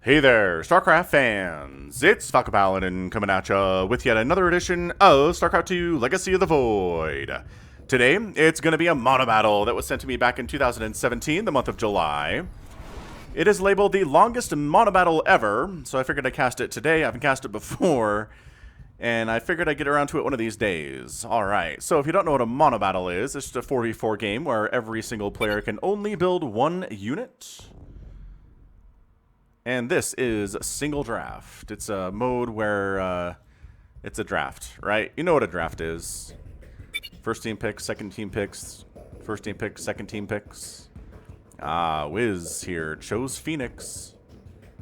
Hey there, StarCraft fans! It's Falcon Paladin coming at ya with yet another edition of StarCraft 2 Legacy of the Void. Today, it's going to be a Monobattle that was sent to me back in 2017, the month of July. It is labeled the longest Monobattle ever, so I figured I'd cast it today. I haven't cast it before, and I figured I'd get around to it one of these days. Alright, so if you don't know what a Monobattle is, it's just a 4v4 game where every single player can only build one unit. And this is single draft. It's a mode where it's a draft, right? You know what a draft is. First team picks, second team picks, first team picks, second team picks. Wiz here chose Phoenix.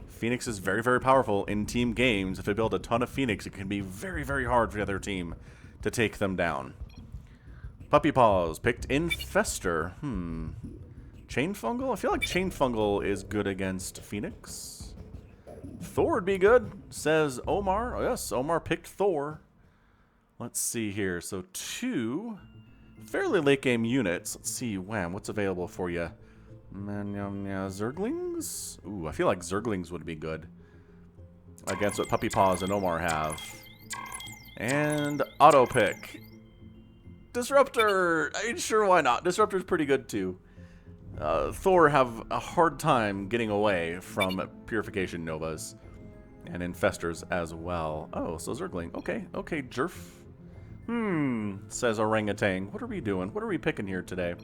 Phoenix is very, very powerful in team games. If they build a ton of Phoenix, it can be very, very hard for the other team to take them down. Puppy Paws picked Infested. Chain Fungal? I feel like Chain Fungal is good against Phoenix. Thor would be good, says Omar. Oh, yes, Omar picked Thor. Let's see here. So two fairly late game units. Let's see, wham, what's available for you? Zerglings? Ooh, I feel like Zerglings would be good against what Puppy Paws and Omar have. And auto pick. Disruptor! I mean, sure, why not? Disruptor's pretty good too. Thor have a hard time getting away from Purification Novas and Infestors as well. Oh, so Zergling. Okay, Jerf. Says Orangutan. What are we doing? What are we picking here today?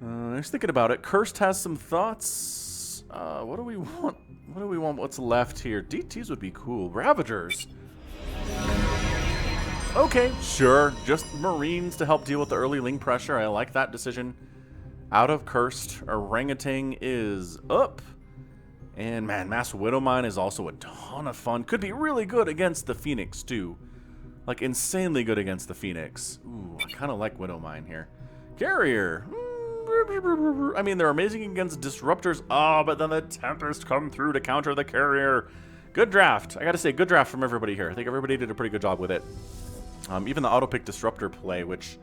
I was thinking about it. Cursed has some thoughts. What do we want? What do we want? What's left here? DTs would be cool. Ravagers. Okay, sure. Just Marines to help deal with the early Ling pressure. I like that decision. Out of Cursed, Orangutan is up. And man, Mass Widowmine is also a ton of fun. Could be really good against the Phoenix too. Like insanely good against the Phoenix. Ooh, I kind of like Widowmine here. Carrier. I mean, they're amazing against Disruptors. Oh, but then the Tempest come through to counter the Carrier. Good draft. I gotta say, good draft from everybody here. I think everybody did a pretty good job with it. Even the auto-pick Disruptor play, which...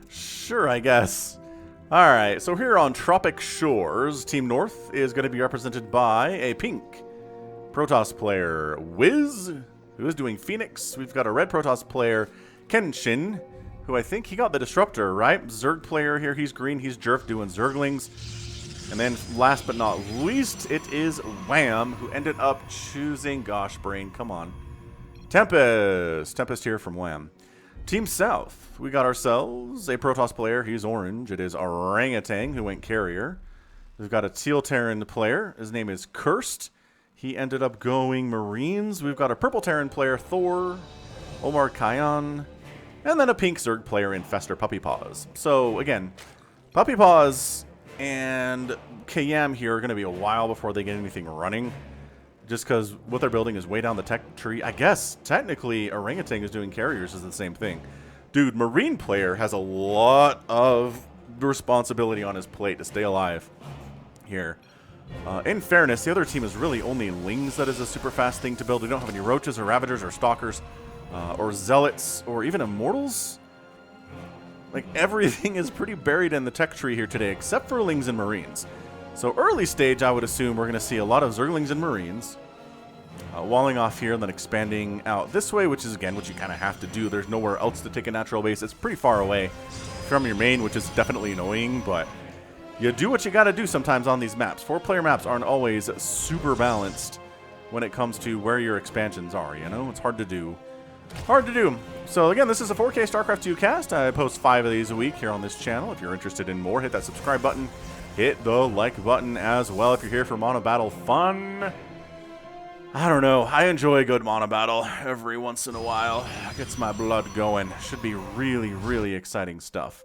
Sure, I guess. Alright, so here on Tropic Shores, Team North is going to be represented by a pink Protoss player, Wiz, who is doing Phoenix. We've got a red Protoss player, Kenshin, who I think he got the Disruptor, right? Zerg player here, he's green, he's Jerf doing Zerglings. And then last but not least, it is Wham, who ended up choosing, gosh, brain, come on. Tempest. Tempest here from Wham. Team South, we got ourselves a Protoss player. He's orange. It is Orangutan, who went Carrier. We've got a Teal Terran player. His name is Cursed. He ended up going Marines. We've got a Purple Terran player, Thor, Omar Khayan, and then a pink Zerg player, Infested Puppy Paws. So, again, Puppy Paws and KM here are going to be a while before they get anything running. Just because what they're building is way down the tech tree. I guess, technically, Orangutan is doing Carriers is the same thing. Dude, Marine player has a lot of responsibility on his plate to stay alive here. In fairness, the other team is really only Lings that is a super fast thing to build. We don't have any Roaches or Ravagers or Stalkers or Zealots or even Immortals. Like, everything is pretty buried in the tech tree here today, except for Lings and Marines. So early stage, I would assume we're going to see a lot of Zerglings and Marines walling off here and then expanding out this way, which is, again, what you kind of have to do. There's nowhere else to take a natural base. It's pretty far away from your main, which is definitely annoying, but you do what you got to do sometimes on these maps. 4-player maps aren't always super balanced when it comes to where your expansions are, you know? It's hard to do. Hard to do. So, again, this is a 4K StarCraft 2 cast. I post 5 of these a week here on this channel. If you're interested in more, hit that subscribe button. Hit the like button as well if you're here for Monobattle fun. I don't know. I enjoy a good Monobattle every once in a while. Gets my blood going. Should be really, really exciting stuff.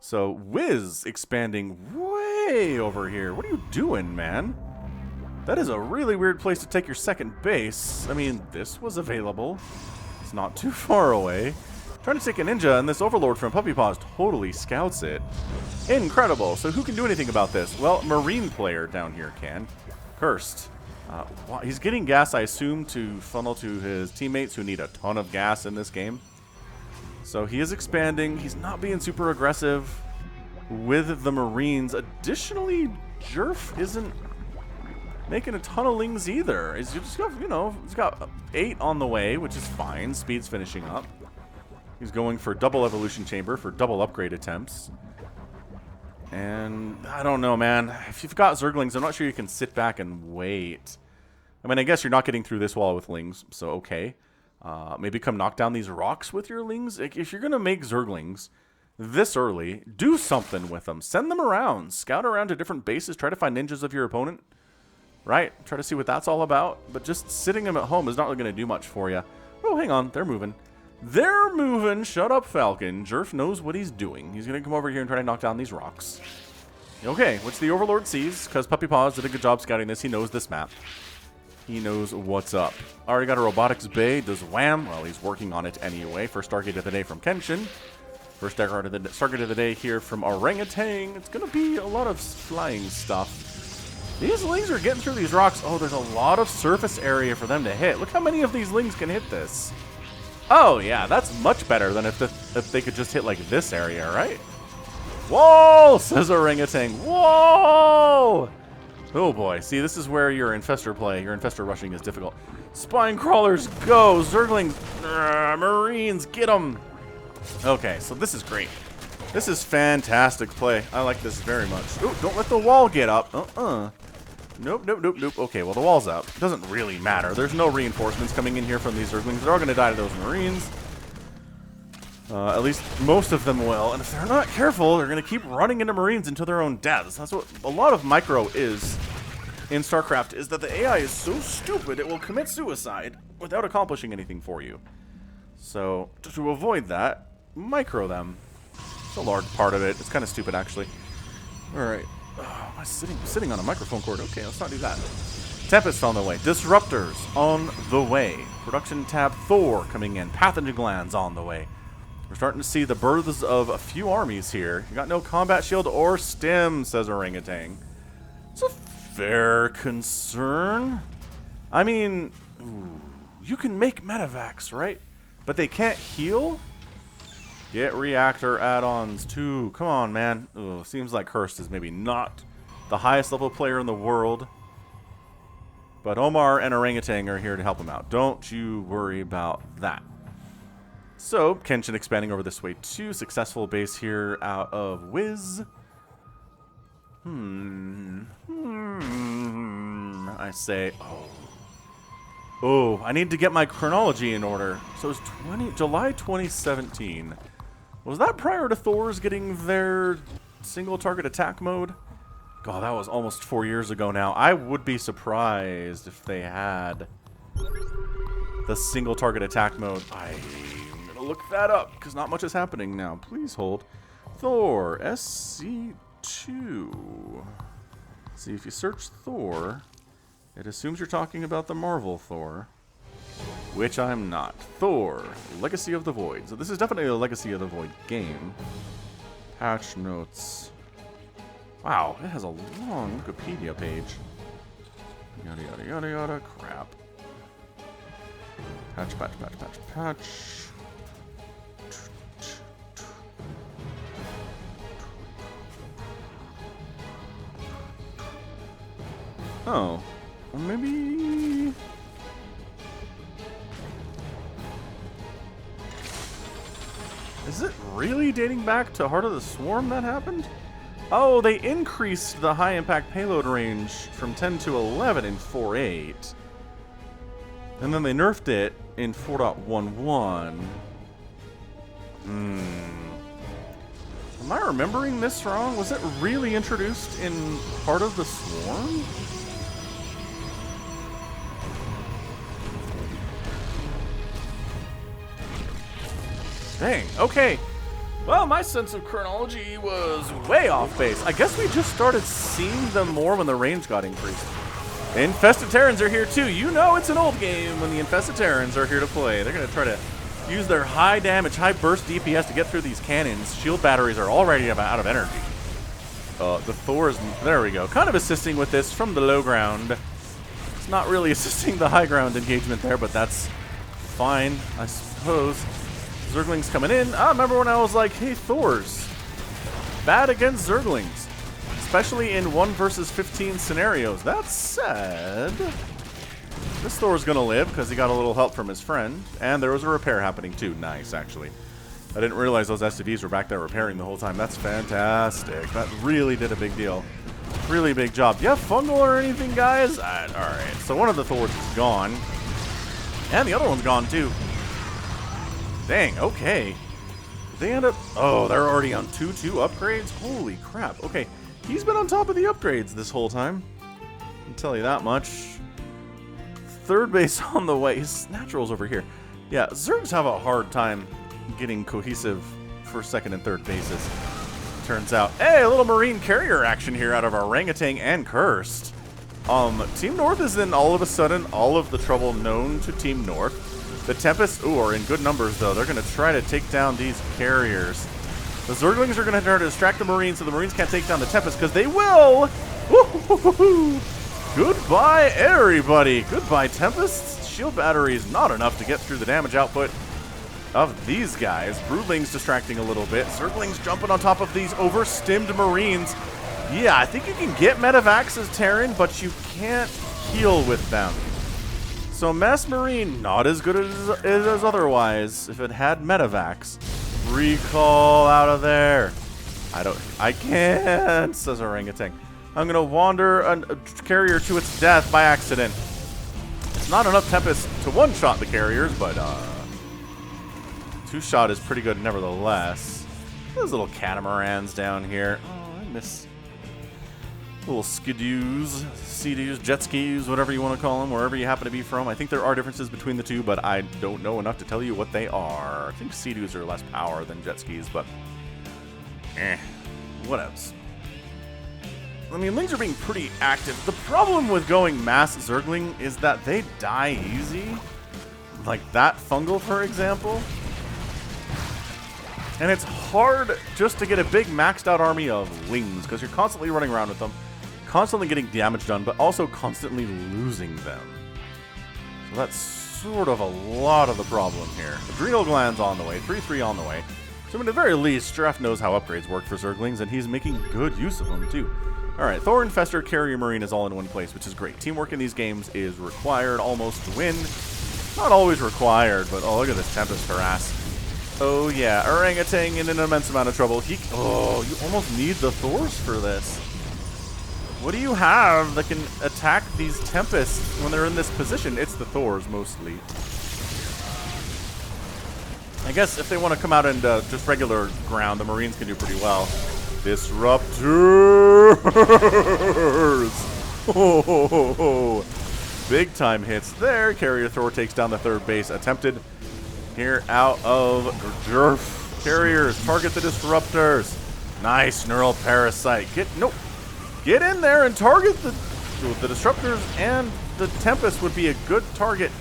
So, Wiz expanding way over here. What are you doing, man? That is a really weird place to take your second base. I mean, this was available. It's not too far away. Trying to take a ninja, and this Overlord from Puppy Paws totally scouts it. Incredible. So who can do anything about this? Well, Marine player down here can. Cursed. He's getting gas, I assume, to funnel to his teammates who need a ton of gas in this game. So he is expanding. He's not being super aggressive with the Marines. Additionally, Jerf isn't making a ton of lings either. He's just got, you know, he's got 8 on the way, which is fine. Speed's finishing up. He's going for double evolution chamber for double upgrade attempts. And I don't know, man. If you've got Zerglings, I'm not sure you can sit back and wait. I mean, I guess you're not getting through this wall with lings, so okay. Maybe come knock down these rocks with your lings. Like, if you're going to make Zerglings this early, do something with them. Send them around. Scout around to different bases. Try to find ninjas of your opponent. Right? Try to see what that's all about. But just sitting them at home is not really going to do much for you. Oh, hang on. They're moving. They're moving. Shut up, Falcon. Jerf knows what he's doing. He's going to come over here and try to knock down these rocks. Okay, which the Overlord sees, because Puppy Paws did a good job scouting this. He knows this map. He knows what's up. Already got a robotics bay. Does wham. Well, he's working on it anyway. First target of the day from Kenshin. First target of the day here from Orangutan. It's going to be a lot of flying stuff. These lings are getting through these rocks. Oh, there's a lot of surface area for them to hit. Look how many of these lings can hit this. Oh, yeah, that's much better than if they could just hit, like, this area, right? Whoa, says Orangutan. Whoa! Oh, boy. See, this is where your Infestor play, your Infestor rushing is difficult. Spine crawlers, go! Zerglings, Marines, get them! Okay, so this is great. This is fantastic play. I like this very much. Ooh, don't let the wall get up. Nope, nope, nope, nope. Okay, well, the wall's up. It doesn't really matter. There's no reinforcements coming in here from these Zerglings. They're all going to die to those Marines. At least most of them will. And if they're not careful, they're going to keep running into Marines until their own deaths. That's what a lot of micro is in StarCraft, is that the AI is so stupid it will commit suicide without accomplishing anything for you. So, to avoid that, micro them. It's a large part of it. It's kind of stupid, actually. Alright. Oh, am I sitting on a microphone cord? Okay, let's not do that. Tempest on the way. Disruptors on the way. Production tab Thor coming in. Pathogen glands on the way. We're starting to see the births of a few armies here. You got no combat shield or stim, says Orangutan. It's a fair concern. I mean, you can make medevacs, right? But they can't heal? Get reactor add-ons too. Come on, man. Ugh, seems like Hurst is maybe not the highest level player in the world. But Omar and Orangutan are here to help him out. Don't you worry about that. So, Kenshin expanding over this way too. Successful base here out of Wiz. I say, oh, I need to get my chronology in order. So it's July 2017. Was that prior to Thor's getting their single target attack mode? God, that was almost 4 years ago now. I would be surprised if they had the single target attack mode. I'm going to look that up because not much is happening now. Please hold. Thor, SC2. See, if you search Thor, it assumes you're talking about the Marvel Thor. Which I'm not. Thor, Legacy of the Void. So this is definitely a Legacy of the Void game. Patch notes. Wow, it has a long Wikipedia page. Yada, yada, yada, yada. Crap. Patch, patch, patch, patch, patch. Oh. Well, maybe... Is it really dating back to Heart of the Swarm that happened? Oh, they increased the high impact payload range from 10 to 11 in 4.8. And then they nerfed it in 4.11. Am I remembering this wrong? Was it really introduced in Heart of the Swarm? Dang, okay. Well, my sense of chronology was way off base. I guess we just started seeing them more when the range got increased. Infested Terrans are here too. You know it's an old game when the Infested Terrans are here to play. They're going to try to use their high damage, high burst DPS to get through these cannons. Shield batteries are already out of energy. The Thor is, there we go, kind of assisting with this from the low ground. It's not really assisting the high ground engagement there, but that's fine, I suppose. Zerglings coming in. I remember when I was like, hey, Thor's bad against Zerglings. It's especially in 1 versus 15 scenarios. That said, this Thor's gonna live because he got a little help from his friend, and there was a repair happening too. Nice, actually. I didn't realize those SCVs were back there repairing the whole time. That's fantastic. That really did a big deal. Really big job. Do you have fungal or anything, guys? Alright, so one of the Thors is gone. And the other one's gone, too. Dang, okay. They end up... Oh, they're already on 2-2 upgrades? Holy crap. Okay, he's been on top of the upgrades this whole time. I can tell you that much. Third base on the way. His natural's over here. Yeah, Zergs have a hard time getting cohesive first, second, and third bases. Turns out, hey, a little marine carrier action here out of our orangutan and cursed. Team North is in all of a sudden all of the trouble known to Team North. The Tempest, are in good numbers though. They're going to try to take down these carriers. The Zerglings are going to try to distract the Marines so the Marines can't take down the Tempest because they will. Woo-hoo-hoo-hoo. Goodbye, everybody. Goodbye, Tempest. Shield battery is not enough to get through the damage output of these guys. Broodlings distracting a little bit. Zerglings jumping on top of these overstimmed Marines. Yeah, I think you can get Medivacs as Terran, but you can't heal with them. So Mass Marine, not as good as otherwise. If it had Medivacs. Recall out of there. I can't, says Orangutan. I'm going to wander a carrier to its death by accident. It's not enough Tempest to one-shot the carriers, but two-shot is pretty good nevertheless. Those little catamarans down here. Oh, I miss little skidoos, sea-doos, jet skis, whatever you want to call them, wherever you happen to be from. I think there are differences between the two, but I don't know enough to tell you what they are. I think sea-doos are less power than jet skis, but what else? I mean, Lings are being pretty active. The problem with going mass Zergling is that they die easy. Like that fungal, for example. And it's hard just to get a big maxed out army of Lings, because you're constantly running around with them, constantly getting damage done, but also constantly losing them. So that's sort of a lot of the problem here. Adrenal glands on the way, 3-3 on the way. So at the very least, Straff knows how upgrades work for Zerglings, and he's making good use of them too. Alright, Thor, Infested, Carrier, Marine is all in one place, which is great. Teamwork in these games is required almost to win. Not always required, but oh, look at this Tempest harass. Oh yeah, Orangutan in an immense amount of trouble. You almost need the Thors for this. What do you have that can attack these Tempests when they're in this position? It's the Thors, mostly. I guess if they want to come out and just regular ground, the Marines can do pretty well. Disruptors! Oh, big time hits there. Carrier Thor takes down the third base. Attempted here out of Jerf. Carriers, target the disruptors. Nice neural parasite. Get in there and target the disruptors, and the Tempest would be a good target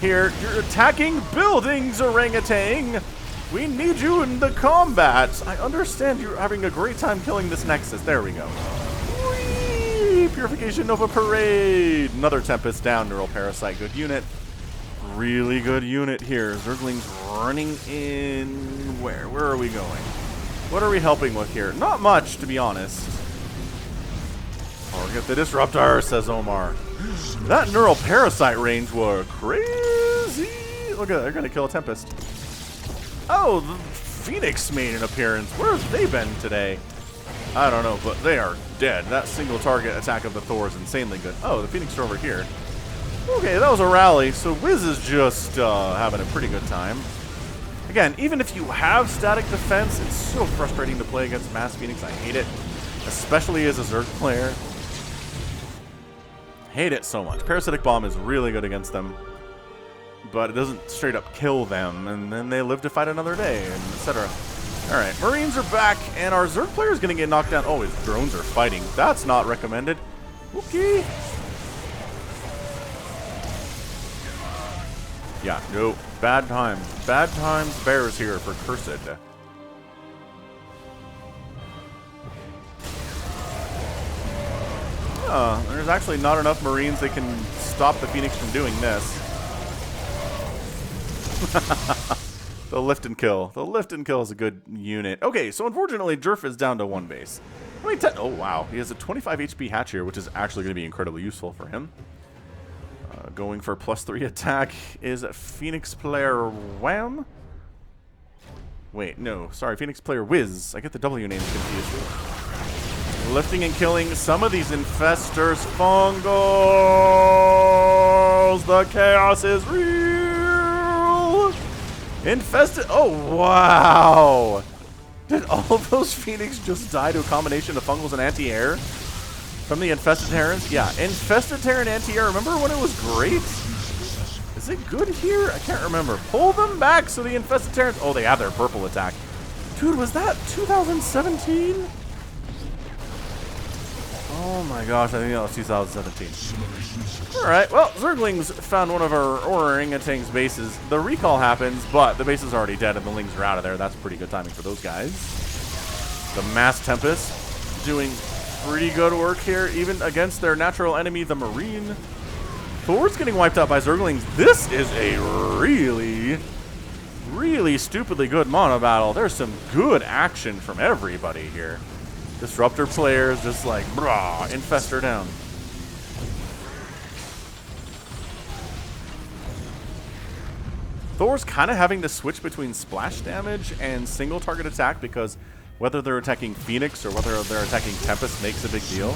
here. You're attacking buildings, Orangutan. We need you in the combat. I understand you're having a great time killing this Nexus. There we go. Whee! Purification Nova Parade. Another Tempest down. Neural Parasite. Good unit. Really good unit here. Zerglings running in. Where? Where are we going? What are we helping with here? Not much, to be honest. Target the Disruptor, says Omar. That Neural Parasite range was crazy. Look at that. They're going to kill a Tempest. Oh, the Phoenix made an appearance. Where have they been today? I don't know, but they are dead. That single target attack of the Thor is insanely good. Oh, the Phoenix are over here. Okay, that was a rally. So Wiz is just having a pretty good time. Again, even if you have static defense, it's so frustrating to play against Mass Phoenix. I hate it, especially as a Zerg player. Hate it so much. Parasitic Bomb is really good against them, but it doesn't straight up kill them, and then they live to fight another day, and etc. Alright, Marines are back, and our Zerg player is going to get knocked down. Oh, his drones are fighting. That's not recommended. Okay. Yeah, no. Bad times. Bad times bears here for Cursed. There's actually not enough Marines that can stop the Phoenix from doing this. The lift and kill. The lift and kill is a good unit. Okay, so unfortunately, Jerf is down to one base. I mean, oh, wow. He has a 25 HP hatch here, which is actually going to be incredibly useful for him. Going for +3 attack is Phoenix player Wham. Wait, no. Sorry, Phoenix player Wiz. I get the W names confused. Lifting and killing some of these infestors. Fungals! The chaos is real! Infested. Oh, wow! Did all of those Phoenix just die to a combination of fungals and anti-air? From the Infested Terrans? Yeah, Infested Terran anti-air. Remember when it was great? Is it good here? I can't remember. Pull them back so the Infested Terrans... Oh, they have their purple attack. Dude, was that 2017? Oh my gosh, I think that was 2017. Alright, well, Zerglings found one of our orangutans' bases. The recall happens, but the base is already dead and the Lings are out of there. That's pretty good timing for those guys. The Mass Tempest doing pretty good work here, even against their natural enemy, the Marine. Thor's getting wiped out by Zerglings. This is a really, really stupidly good Monobattle. There's some good action from everybody here. Disruptor players just like, brah, infest her down. Thor's kind of having to switch between splash damage and single target attack because whether they're attacking Phoenix or whether they're attacking Tempest makes a big deal.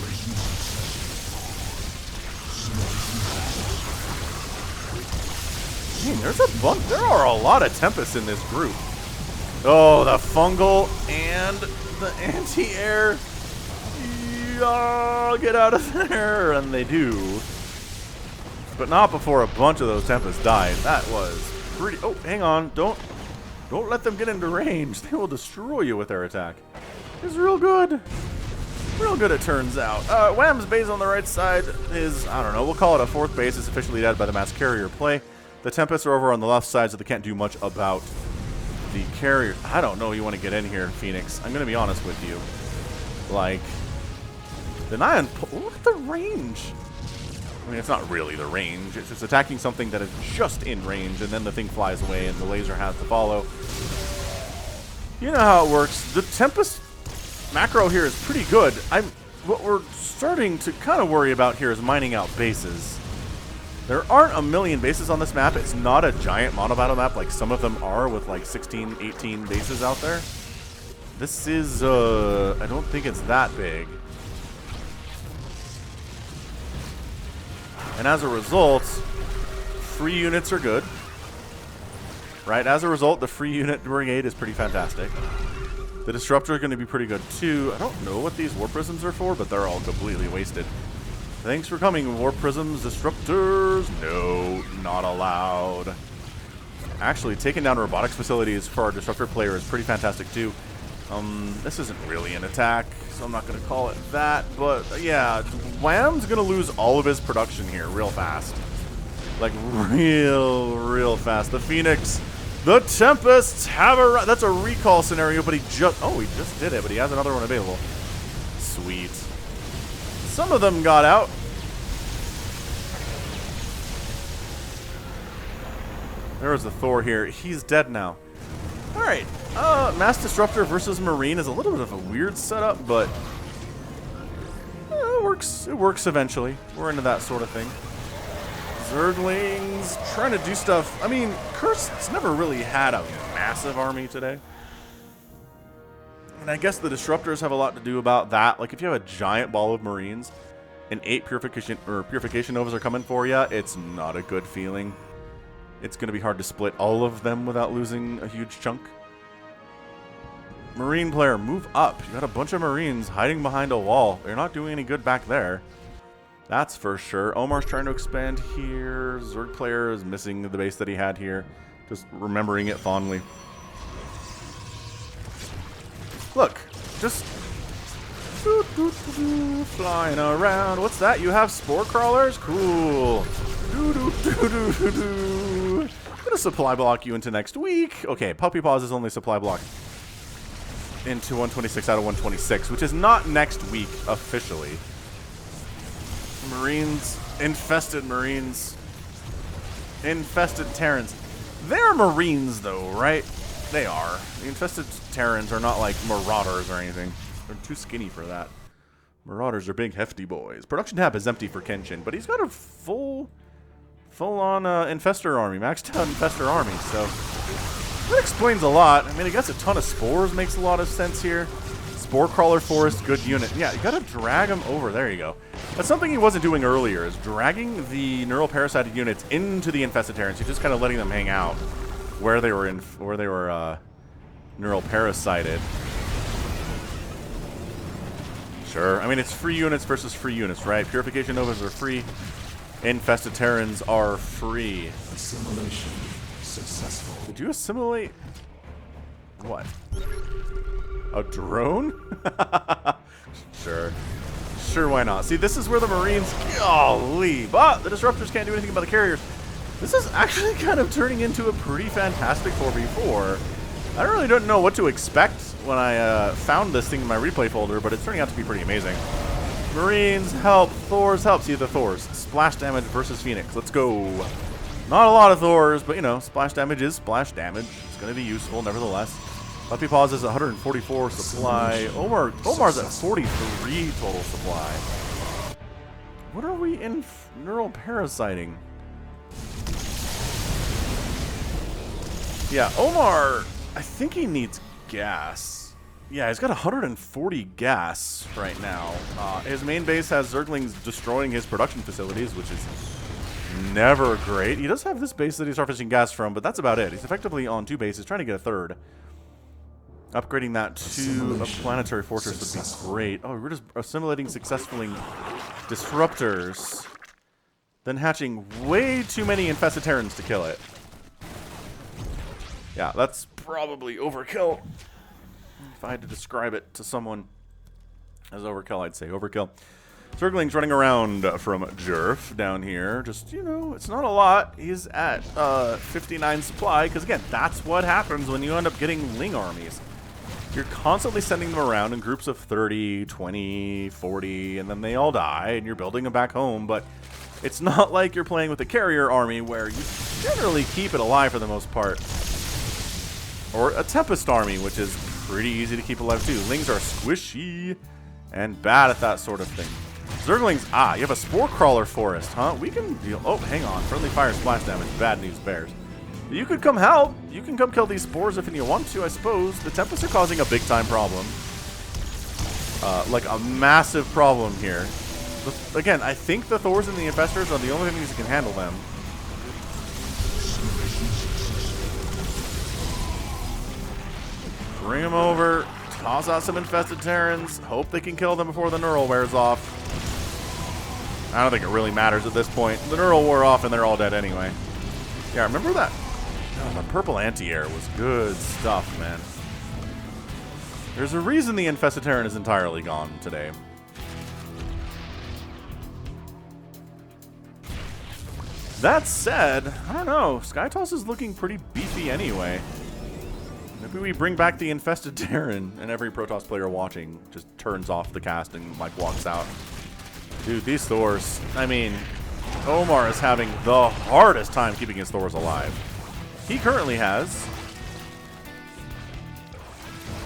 There are a lot of Tempests in this group. Oh, the fungal and the anti-air. Yeah, get out of there. And they do. But not before a bunch of those Tempests died. That was pretty... Oh, hang on. Don't let them get into range. They will destroy you with their attack. It's real good. Real good, it turns out. Wham's base on the right side is, I don't know, we'll call it a fourth base. It's officially dead by the mass carrier play. The Tempests are over on the left side, so they can't do much about the carrier. I don't know you want to get in here, Phoenix. I'm going to be honest with you. Like, the Nyan... Look at the range. I mean, it's not really the range. It's just attacking something that is just in range, and then the thing flies away, and the laser has to follow. You know how it works. The Tempest macro here is pretty good. What we're starting to kind of worry about here is mining out bases. There aren't a million bases on this map. It's not a giant Monobattle map like some of them are with like 16, 18 bases out there. This is, I don't think it's that big. And as a result, free units are good. Right? As a result, the free unit brigade is pretty fantastic. The Disruptor are going to be pretty good too. I don't know what these War Prisms are for, but they're all completely wasted. Thanks for coming, War Prisms. Disruptors, no, not allowed. Actually, taking down robotics facilities for our Disruptor player is pretty fantastic too. This isn't really an attack, so I'm not going to call it that. But yeah, Wham's going to lose all of his production here real fast. Like real fast. The Phoenix, the Tempests have a... That's a recall scenario, but he just... Oh, he just did it, but he has another one available. Sweet. Some of them got out. There was the Thor here. He's dead now. Alright. Mass Disruptor versus Marine is a little bit of a weird setup, but it works. It works eventually. We're into that sort of thing. Zerglings trying to do stuff. I mean, Cursed's never really had a massive army today. And I guess the Disruptors have a lot to do about that. Like, if you have a giant ball of Marines and 8 Purification Novas are coming for you, it's not a good feeling. It's going to be hard to split all of them without losing a huge chunk. Marine player, move up. You got a bunch of Marines hiding behind a wall. They're not doing any good back there. That's for sure. Omar's trying to expand here. Zerg player is missing the base that he had here. Just remembering it fondly. Look, just flying around. What's that? You have spore crawlers? Cool. Gonna supply block you into next week. Okay, Puppy Paws is only supply block into 126 out of 126, which is not next week officially. Marines, infested Marines, infested Terrans. They're Marines though, right? They are. The infested Terrans are not like marauders or anything. They're too skinny for that. Marauders are big, hefty boys. Production tab is empty for Kenshin, but he's got a full-on Infestor army, maxed out Infestor army, so that explains a lot. I mean, I guess a ton of spores makes a lot of sense here. Spore Crawler Forest, good unit. Yeah, you gotta drag him over. There you go. That's something he wasn't doing earlier, is dragging the neural parasited units into the infested terrans. He's just kind of letting them hang out where they were neural parasited. Sure. I mean, it's free units versus free units, right? Purification Novas are free. Infested terrans are free. Assimilation successful. Did you assimilate? What? A drone? Sure. Sure, why not? See, this is where the Marines... Golly! But the Disruptors can't do anything about the carriers. This is actually kind of turning into a pretty fantastic 4v4. I really don't know what to expect when I found this thing in my replay folder, but it's turning out to be pretty amazing. Marines, help. Thors, help. See the Thors. Splash damage versus Phoenix. Let's go. Not a lot of Thors, but, you know, splash damage is splash damage. It's going to be useful, nevertheless. Puppy Paws is 144 supply. Omar's at 43 total supply. What are we in neural parasiting? Yeah, Omar, I think he needs gas. Yeah, he's got 140 gas right now. His main base has Zerglings destroying his production facilities, which is never great. He does have this base that he's harvesting gas from, but that's about it. He's effectively on 2 bases, trying to get a third. Upgrading that to a planetary fortress would be great. Oh, we're just assimilating successfully disruptors. Then hatching way too many infested terrans to kill it. Yeah, that's probably overkill. If I had to describe it to someone as overkill, I'd say overkill. Zerglings running around from Jerf down here. Just, you know, it's not a lot. He's at 59 supply, because again, that's what happens when you end up getting Ling armies. You're constantly sending them around in groups of 30, 20, 40, and then they all die, and you're building them back home, but it's not like you're playing with a carrier army where you generally keep it alive for the most part. Or a Tempest army, which is pretty easy to keep alive too. Lings are squishy and bad at that sort of thing. Zerglings, you have a Spore Crawler Forest, huh? We can deal... Oh, hang on. Friendly fire splash damage. Bad news bears. You could come help. You can come kill these spores if you want to, I suppose. The Tempests are causing a big-time problem. Like a massive problem here. Again, I think the Thors and the Infestors are the only things that can handle them. Bring them over. Toss out some Infested Terrans. Hope they can kill them before the Neural wears off. I don't think it really matters at this point. The Neural wore off and they're all dead anyway. Yeah, remember that? Oh, the purple anti-air was good stuff, man. There's a reason the Infested Terran is entirely gone today. That said, I don't know. Skytoss is looking pretty beefy anyway. Maybe we bring back the Infested Terran and every Protoss player watching just turns off the cast and like walks out. Dude, these Thors, I mean, Omar is having the hardest time keeping his Thors alive. He currently has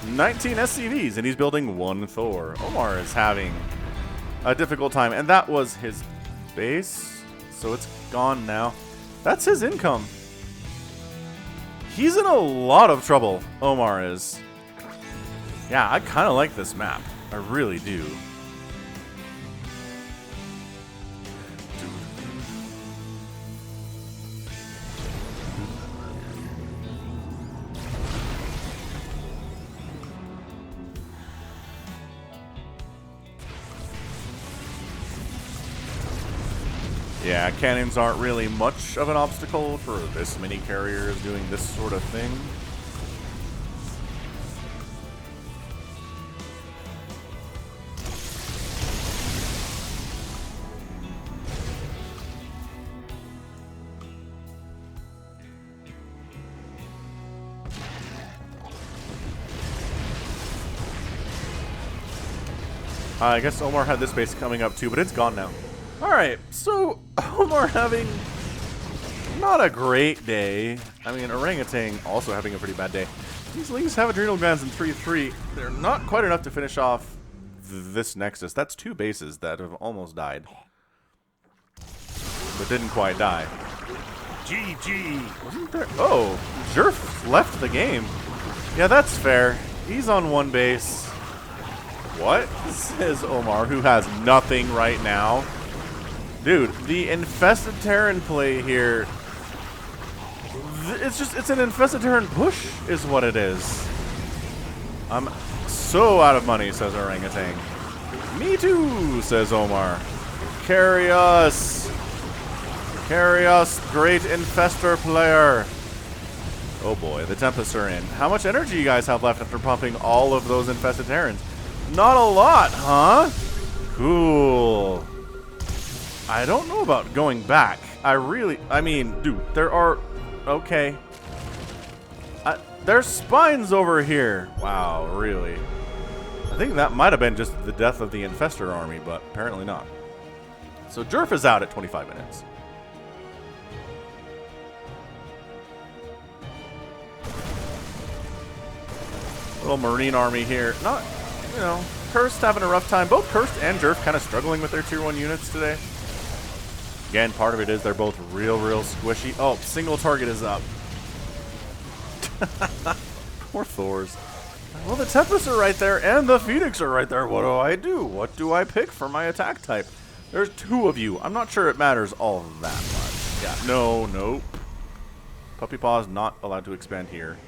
19 SCVs and he's building 1 Thor. Omar is having a difficult time, and that was his base, so it's gone now. That's his income. He's in a lot of trouble, Omar is. Yeah, I kind of like this map. I really do. Yeah, cannons aren't really much of an obstacle for this many carriers doing this sort of thing. I guess Omar had this base coming up too, but it's gone now. Alright, so Omar having not a great day. I mean, Orangutan also having a pretty bad day. These Lings have adrenal glands in 3-3. They're not quite enough to finish off this Nexus. That's 2 bases that have almost died. But didn't quite die. GG! Wasn't there? Oh, Jerf left the game. Yeah, that's fair. He's on 1 base. What? Says Omar, who has nothing right now. Dude, the Infested Terran play here... It's an Infested Terran push, is what it is. I'm so out of money, says Orangutan. Me too, says Omar. Carry us. Carry us, great Infestor player. Oh boy, the Tempests are in. How much energy you guys have left after pumping all of those Infested Terrans? Not a lot, huh? Cool. I don't know about going back. I mean, dude, there are... Okay. There's spines over here. Wow, really? I think that might have been just the death of the Infestor army, but apparently not. So Jerf is out at 25 minutes. Little Marine army here. Not, you know, Cursed having a rough time. Both Cursed and Jerf kind of struggling with their tier 1 units today. Again, part of it is they're both real squishy. Oh, single target is up. Poor Thors. Well, the Tempests are right there, and the Phoenix are right there. What do I do? What do I pick for my attack type? There's 2 of you. I'm not sure it matters all that much. Yeah, no, nope. Puppy Paw is not allowed to expand here.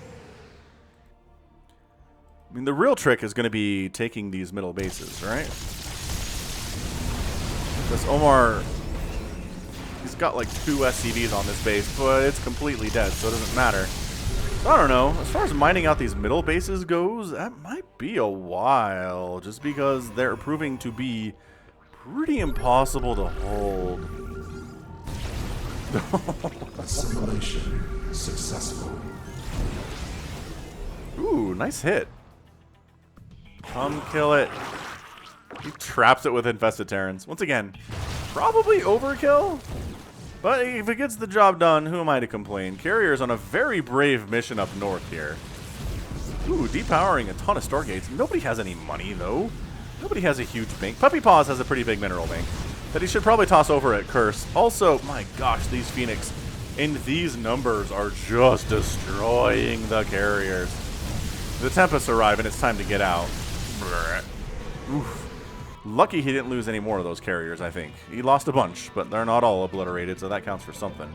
I mean, the real trick is going to be taking these middle bases, right? Because Omar... He's got like 2 SCVs on this base, but it's completely dead, so it doesn't matter. So I don't know. As far as mining out these middle bases goes, that might be a while, just because they're proving to be pretty impossible to hold. Assimilation successful. Ooh, nice hit. Come kill it. He traps it with Infested Terrans. Once again, probably overkill. But if it gets the job done, who am I to complain? Carrier's on a very brave mission up north here. Ooh, depowering a ton of Stargates. Nobody has any money, though. Nobody has a huge bank. Puppy Paws has a pretty big mineral bank that he should probably toss over at Curse. Also, my gosh, these Phoenix in these numbers are just destroying the Carriers. The Tempests arrive, and it's time to get out. Oof. Lucky he didn't lose any more of those Carriers, I think. He lost a bunch, but they're not all obliterated, so that counts for something.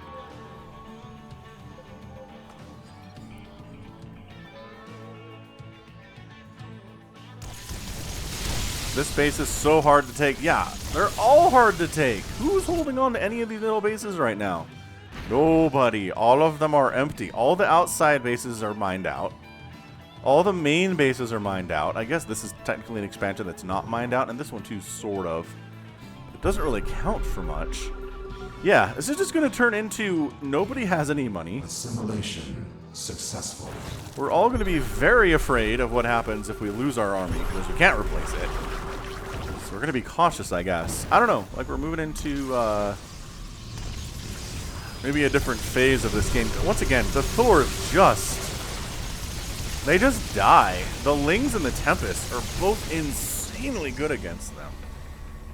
This base is so hard to take. Yeah, they're all hard to take. Who's holding on to any of these little bases right now? Nobody. All of them are empty. All the outside bases are mined out. All the main bases are mined out. I guess this is technically an expansion that's not mined out, and this one too, sort of. It doesn't really count for much. Yeah, this is just going to turn into nobody has any money. Assimilation successful. We're all going to be very afraid of what happens if we lose our army, because we can't replace it. So we're going to be cautious, I guess. I don't know. Like, we're moving into maybe a different phase of this game. Once again, the Thors they just die. The Lings and the Tempest are both insanely good against them.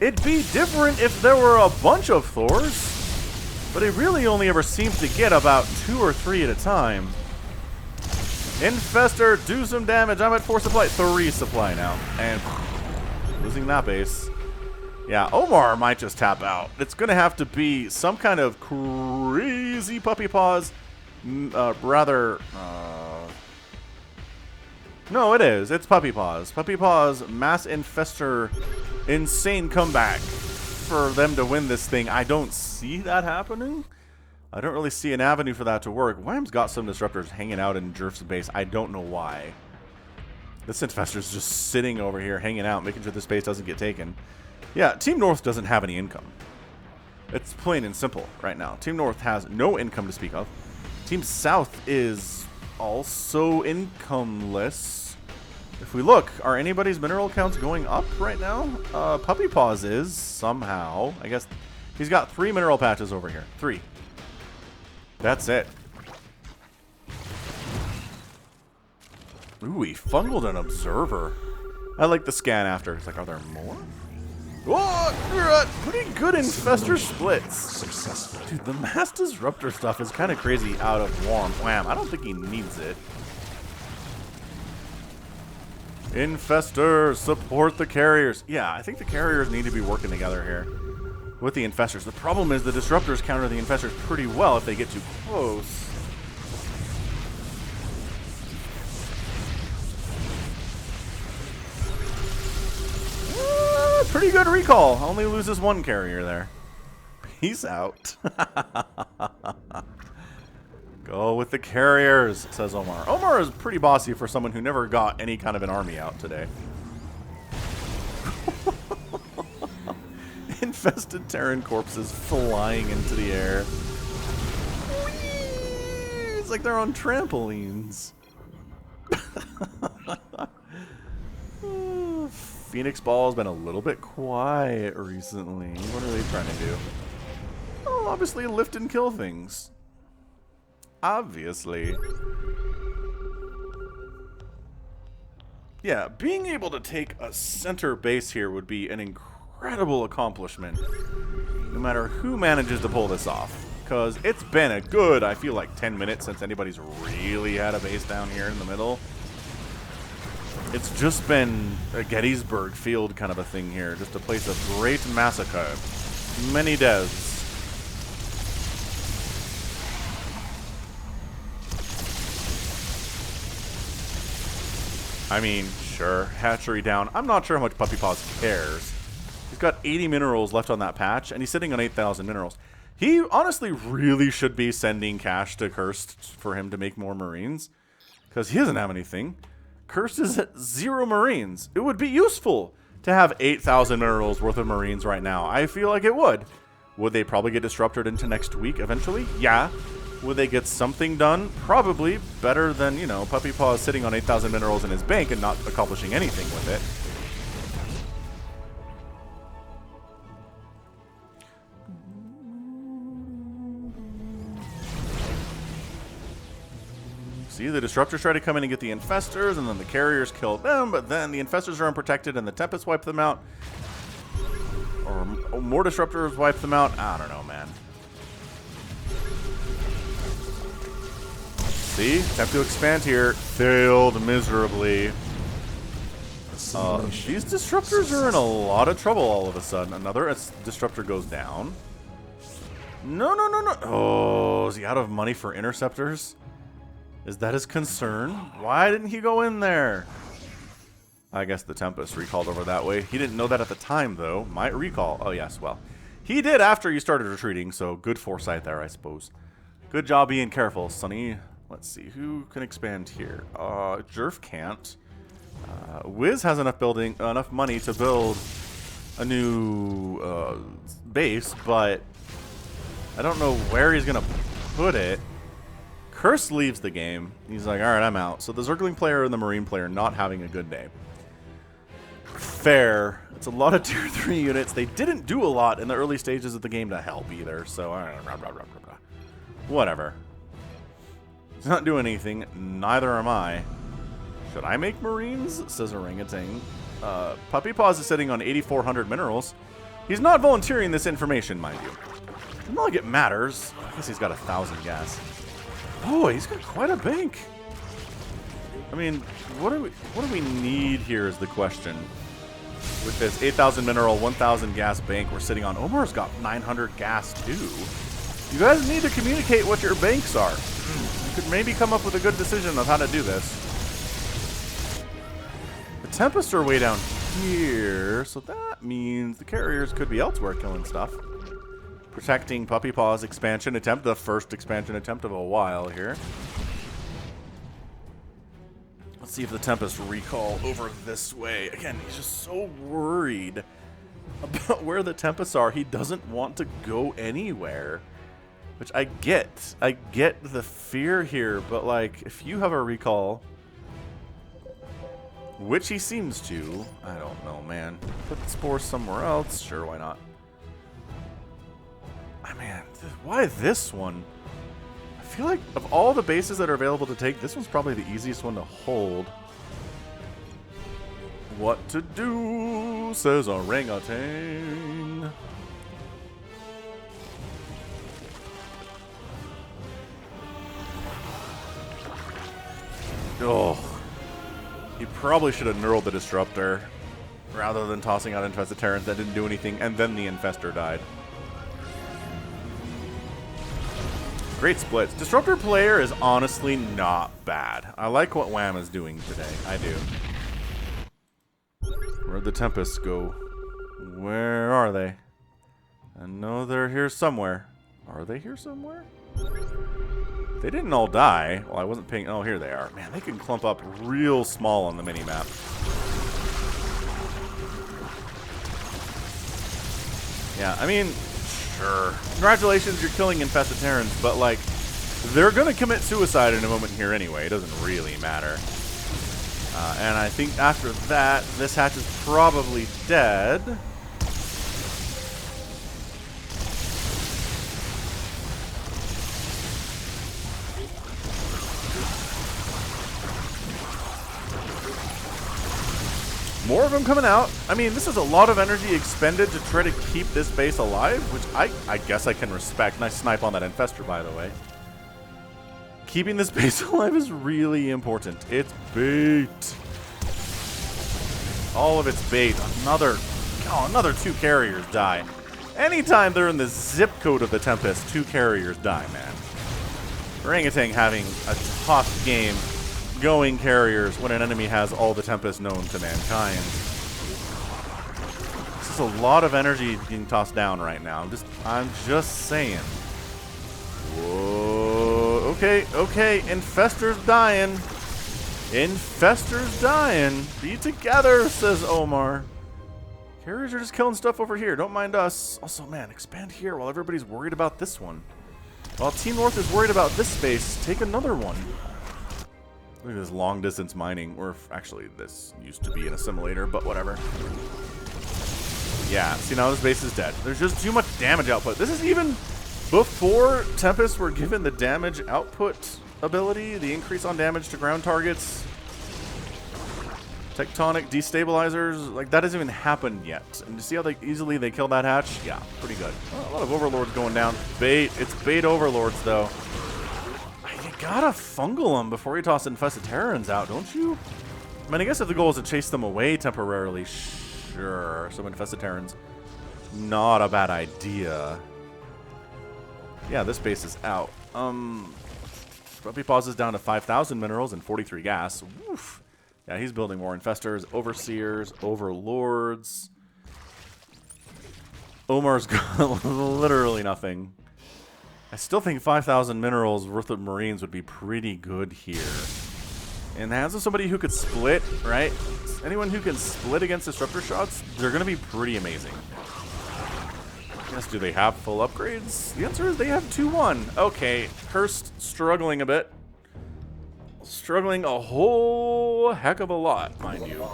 It'd be different if there were a bunch of Thors, but it really only ever seems to get about 2 or 3 at a time. Infestor, do some damage. I'm at 4 supply. 3 supply now. And losing that base. Yeah, Omar might just tap out. It's going to have to be some kind of crazy Puppy Paws. No, it is. It's Puppy Paws. Puppy Paws, Mass Infestor, insane comeback for them to win this thing. I don't see that happening. I don't really see an avenue for that to work. Wham's got some disruptors hanging out in Jerf's base. I don't know why. This Infestor's just sitting over here, hanging out, making sure this base doesn't get taken. Yeah, Team North doesn't have any income. It's plain and simple right now. Team North has no income to speak of. Team South is also incomeless. If we look, are anybody's mineral counts going up right now? Puppy Paws is, somehow. I guess he's got 3 mineral patches over here. 3. That's it. Ooh, he fungled an observer. I like the scan after. It's like, are there more? Oh, pretty good infestor splits. Successful. Dude, the mass disruptor stuff is kind of crazy out of wham. I don't think he needs it. Infestors, support the carriers. Yeah, I think the carriers need to be working together here with the infestors. The problem is the disruptors counter the infestors pretty well if they get too close. Pretty good recall. Only loses one carrier there. Peace out. Go with the carriers, says Omar. Omar is pretty bossy for someone who never got any kind of an army out today. Infested Terran corpses flying into the air. Whee! It's like they're on trampolines. Phoenix Ball has been a little bit quiet recently. What are they trying to do? Oh, obviously lift and kill things. Obviously. Yeah, being able to take a center base here would be an incredible accomplishment. No matter who manages to pull this off. Because it's been a good, I feel like, 10 minutes since anybody's really had a base down here in the middle. It's just been a Gettysburg Field kind of a thing here. Just a place of great massacre. Many deaths. I mean, sure, hatchery down. I'm not sure how much Puppy Paws cares. He's got 80 minerals left on that patch, and he's sitting on 8,000 minerals. He honestly really should be sending cash to Cursed for him to make more Marines. Because he doesn't have anything. Cursed is at 0 Marines. It would be useful to have 8,000 minerals worth of Marines right now. I feel like it would. Would they probably get disrupted into next week eventually? Yeah. Would they get something done? Probably. Better than, you know, Puppy Paw sitting on 8,000 minerals in his bank and not accomplishing anything with it. See, the disruptors try to come in and get the infestors, and then the carriers kill them, but then the infestors are unprotected and the Tempest wipe them out. Or more disruptors wipe them out. I don't know, man. See, attempt to expand here. Failed miserably. These disruptors are in a lot of trouble all of a sudden. Another disruptor goes down. No. Oh, is he out of money for interceptors? Is that his concern? Why didn't he go in there? I guess the Tempest recalled over that way. He didn't know that at the time, though. Might recall. Oh, yes, well. He did after you started retreating, so good foresight there, I suppose. Good job being careful, Sonny. Let's see. Who can expand here? Jerf can't. Wiz has enough money to build a new base, but I don't know where he's going to put it. Curse leaves the game. He's like, alright, I'm out. So the Zergling player and the Marine player not having a good day. Fair. It's a lot of tier 3 units. They didn't do a lot in the early stages of the game to help either. So, whatever. He's not doing anything. Neither am I. Should I make Marines? Says Orangutan. Puppy Paws is sitting on 8,400 minerals. He's not volunteering this information, mind you. It's not like it matters. I guess he's got 1,000 gas. Oh, he's got quite a bank. I mean, what do we need here is the question. With this 8,000 mineral, 1,000 gas bank we're sitting on, Omar's got 900 gas too. You guys need to communicate what your banks are. You could maybe come up with a good decision of how to do this. The Tempests are way down here, so that means the carriers could be elsewhere killing stuff. Protecting Puppy Paw's expansion attempt, the first expansion attempt of a while here. Let's see if the Tempest recall over this way. Again, he's just so worried about where the Tempests are. He doesn't want to go anywhere, which I get. I get the fear here, but like, if you have a recall, which he seems to, I don't know, man. Put the spores somewhere else. Sure, why not? Man, why this one? I feel like of all the bases that are available to take, this one's probably the easiest one to hold. what to do, says orangutan. Oh. He probably should have knurled the Disruptor rather than tossing out Infested Terrans that didn't do anything, and then the Infestor died. Great splits. Disruptor player is honestly not bad. I like what Wham is doing today. I do. Where'd the Tempests go? Where are they? I know they're here somewhere. Are they here somewhere? They didn't all die. Well, I wasn't paying. Oh, here they are. Man, they can clump up real small on the mini-map. Yeah, I mean, sure. Congratulations, you're killing Infested Terrans, but, like, they're going to commit suicide in a moment here anyway. It doesn't really matter. And I think after that, this hatch is probably dead. More of them coming out. I mean, this is a lot of energy expended to try to keep this base alive, which I guess I can respect. Nice snipe on that Infestor, by the way. Keeping this base alive is really important. It's bait. All of its bait. Another 2 carriers die. Anytime they're in the zip code of the Tempest, 2 carriers die, man. Orangutan having a tough game going carriers when an enemy has all the Tempest known to mankind. This is a lot of energy being tossed down right now. I'm just saying. Whoa. Okay. Infestor's dying. Infestor's dying. Be together, says Omar. Carriers are just killing stuff over here. Don't mind us. Also, man, expand here while everybody's worried about this one. While Team North is worried about this space, take another one. Look at this long distance mining, or actually this used to be an assimilator, but whatever. Yeah, see, now this base is dead. There's just too much damage output. This is even before Tempest were given the damage output ability, the increase on damage to ground targets, tectonic destabilizers, like that hasn't even happened yet. And you see how easily they kill that hatch? Yeah, pretty good. Oh, a lot of overlords going down. Bait. It's bait overlords though. You gotta fungal them before you toss Infested Terrans out, don't you? I mean, I guess if the goal is to chase them away temporarily, sure. Some Infested Terrans, not a bad idea. Yeah, this base is out. Puppy pauses down to 5,000 minerals and 43 gas. Woof. Yeah, he's building more Infestors, Overseers, Overlords. Omar's got literally nothing. I still think 5,000 minerals worth of Marines would be pretty good here. In the hands of somebody who could split, right? Anyone who can split against Disruptor shots, they're going to be pretty amazing. Yes, do they have full upgrades? The answer is they have 2-1. Okay, Cursed struggling a bit. Struggling a whole heck of a lot, mind you.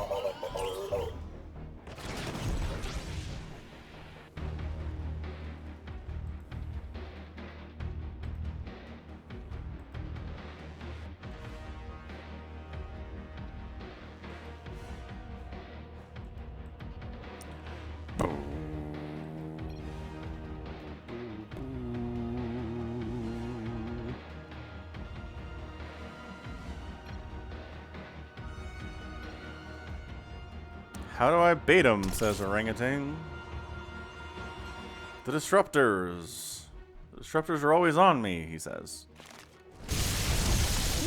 How do I bait him, says Orangutan. The Disruptors. The Disruptors are always on me, he says.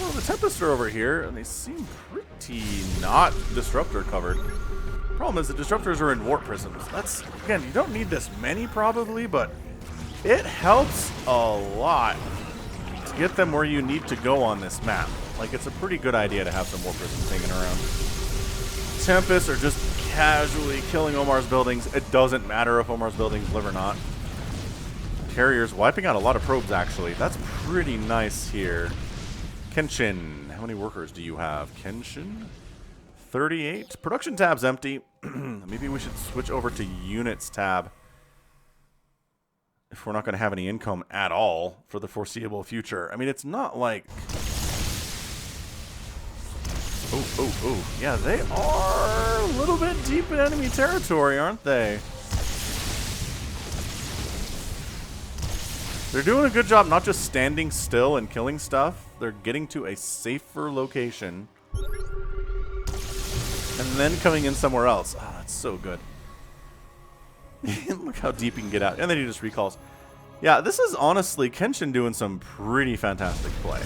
Well, the Tempests are over here, and they seem pretty not Disruptor covered. Problem is, the Disruptors are in warp prisms. That's, again, you don't need this many probably, but it helps a lot to get them where you need to go on this map. Like, it's a pretty good idea to have some warp prisms hanging around. Tempests are just casually killing Omar's buildings. It doesn't matter if Omar's buildings live or not. Carriers wiping out a lot of probes, actually. That's pretty nice here. Kenshin. How many workers do you have? Kenshin? 38. Production tab's empty. Maybe we should switch over to units tab if we're not going to have any income at all for the foreseeable future. I mean, it's not like... Oh. Oh, yeah, they are a little bit deep in enemy territory, aren't they? They're doing a good job not just standing still and killing stuff. They're getting to a safer location. And then coming in somewhere else. Ah, that's so good. Look how deep you can get out. And then he just recalls. Yeah, this is honestly Kenshin doing some pretty fantastic play.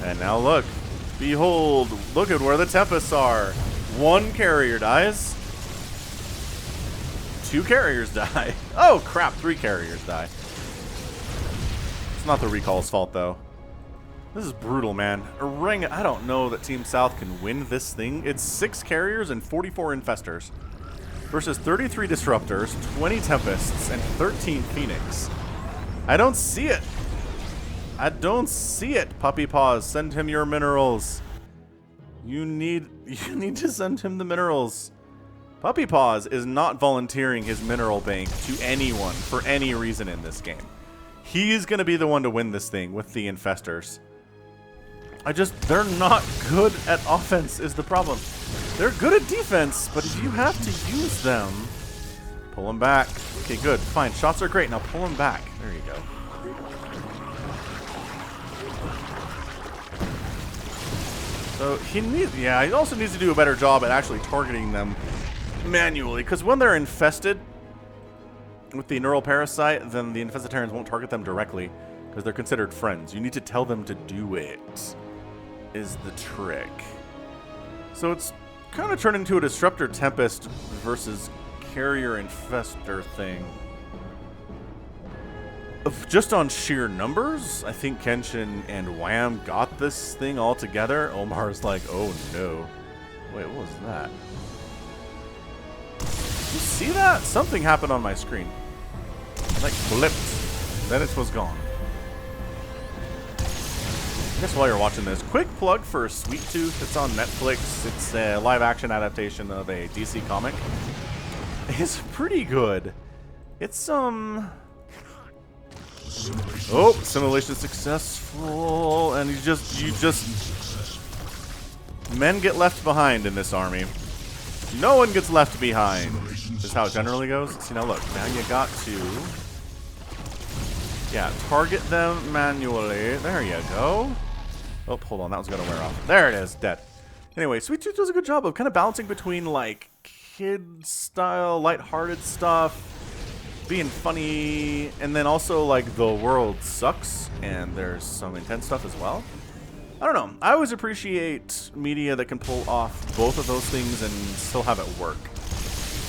And now look. Behold. Look at where the Tempests are. One carrier dies. 2 carriers die. Oh, crap. 3 carriers die. It's not the recall's fault, though. This is brutal, man. A ring. I don't know that Team South can win this thing. It's 6 carriers and 44 infestors versus 33 disruptors, 20 tempests, and 13 phoenix. I don't see it. I don't see it, Puppy Paws. Send him your minerals. You need to send him the minerals. Puppy Paws is not volunteering his mineral bank to anyone for any reason in this game. He's going to be the one to win this thing with the infestors. They're not good at offense is the problem. They're good at defense, but if you have to use them, pull them back. Okay, good, fine. Shots are great. Now pull them back. There you go. So he also needs to do a better job at actually targeting them manually, because when they're infested with the neural parasite, then the infested terrans won't target them directly because they're considered friends. You need to tell them to do it, is the trick. So it's kind of turned into a Disruptor Tempest versus Carrier Infestor thing. Just on sheer numbers, I think Kenshin and Wham got this thing all together. Omar's like, oh no. Wait, what was that? You see that? Something happened on my screen. Like flipped. Then it was gone. I guess while you're watching this, quick plug for Sweet Tooth. It's on Netflix. It's a live-action adaptation of a DC comic. It's pretty good. It's oh, simulation successful, and you just men get left behind in this army. No one gets left behind. Is how it generally goes. See, now look, now you got to target them manually. There you go. Oh, hold on, that was gonna wear off. There it is, dead. Anyway, Sweet Tooth does a good job of kind of balancing between like kid style, lighthearted stuff, being funny, and then also like the world sucks and there's some intense stuff as well. I don't know. I always appreciate media that can pull off both of those things and still have it work.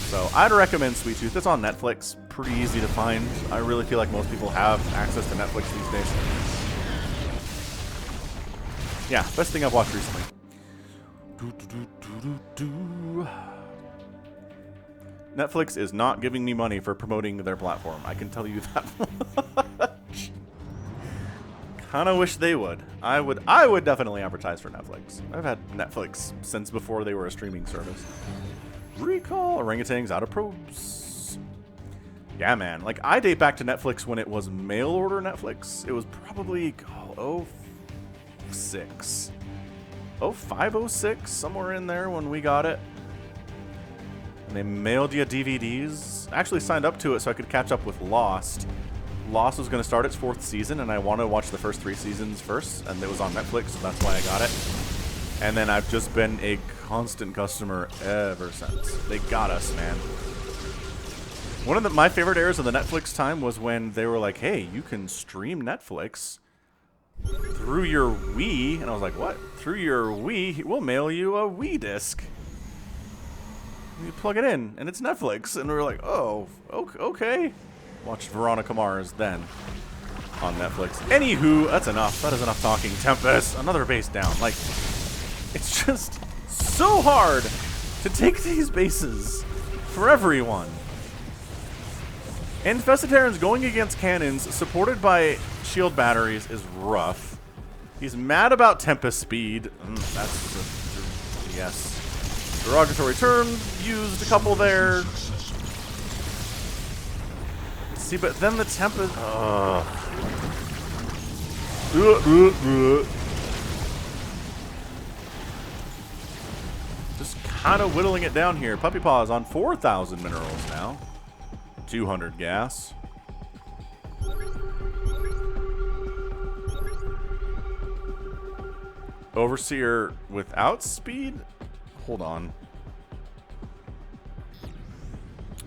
So I'd recommend Sweet Tooth. It's on Netflix. Pretty easy to find. I really feel like most people have access to Netflix these days. Yeah, best thing I've watched recently. Netflix is not giving me money for promoting their platform. I can tell you that much. Kind of wish they would. I would definitely advertise for Netflix. I've had Netflix since before they were a streaming service. Recall orangutans out of probes. Yeah, man. Like, I date back to Netflix when it was mail order Netflix. It was probably 06. 05, 06, somewhere in there when we got it. And they mailed you DVDs. I actually signed up to it so I could catch up with Lost. Lost was going to start its 4th season, and I wanted to watch the first 3 seasons first, and it was on Netflix, so that's why I got it. And then I've just been a constant customer ever since. They got us, man. One of my favorite eras of the Netflix time was when they were like, hey, you can stream Netflix through your Wii. And I was like, what? Through your Wii? We'll mail you a Wii disc. You plug it in, and it's Netflix. And we were like, oh, okay. Watched Veronica Mars then on Netflix. Anywho, that's enough. That is enough talking. Tempest, another base down. Like, it's just so hard to take these bases for everyone. Infested Terrans going against cannons supported by shield batteries is rough. He's mad about Tempest speed. That's yes. Derogatory term used a couple there. See, but then the Tempest. Just kind of whittling it down here. Puppy Paw is on 4,000 minerals now. 200 gas. Overseer without speed? Hold on.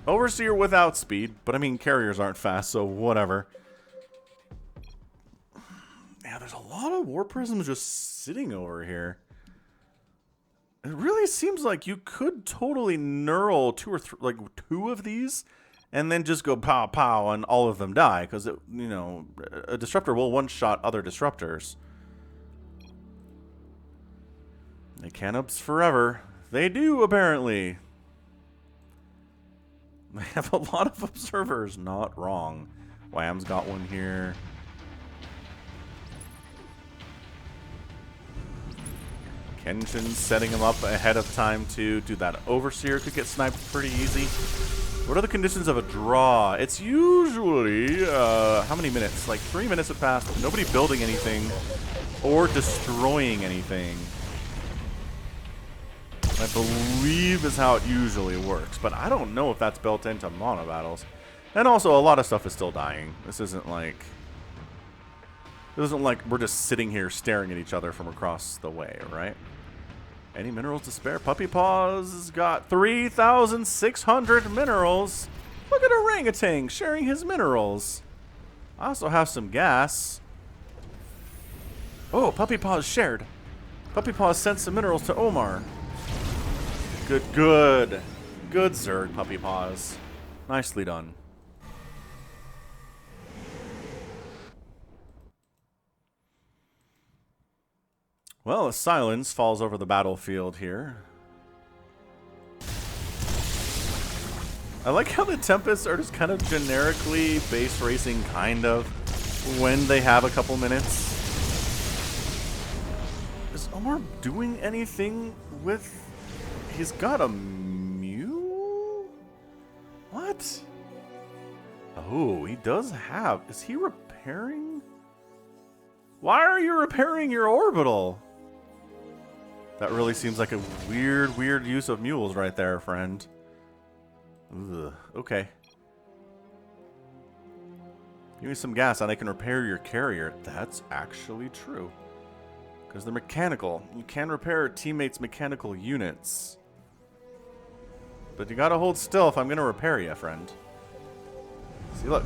Overseer without speed, but I mean carriers aren't fast, so whatever. Yeah, there's a lot of war prisms just sitting over here. It really seems like you could totally knurl two of these, and then just go pow pow and all of them die, because you know, a disruptor will one-shot other disruptors. They can ups forever. They do, apparently. They have a lot of observers. Not wrong. Wham's got one here. Kenshin's setting him up ahead of time to do that. Overseer could get sniped pretty easy. What are the conditions of a draw? It's usually, how many minutes? Like 3 minutes have passed. Nobody building anything or destroying anything. I believe is how it usually works, but I don't know if that's built into monobattles. And also, a lot of stuff is still dying. This isn't like we're just sitting here staring at each other from across the way, right? Any minerals to spare? Puppy Paw's got 3,600 minerals. Look at Orangutan sharing his minerals. I also have some gas. Oh, Puppy Paw's shared. Puppy Paw sent some minerals to Omar. Good, good. Good, Zerg, Puppy Paws. Nicely done. Well, a silence falls over the battlefield here. I like how the Tempests are just kind of generically base racing, kind of, when they have a couple minutes. Is Omar doing anything with... He's got a mule? What? Oh, he does have... Is he repairing? Why are you repairing your orbital? That really seems like a weird use of mules right there, friend. Ugh, okay. Give me some gas and I can repair your carrier. That's actually true. Because they're mechanical. You can repair a teammate's mechanical units. But you gotta hold still if I'm gonna repair you, friend. See, look.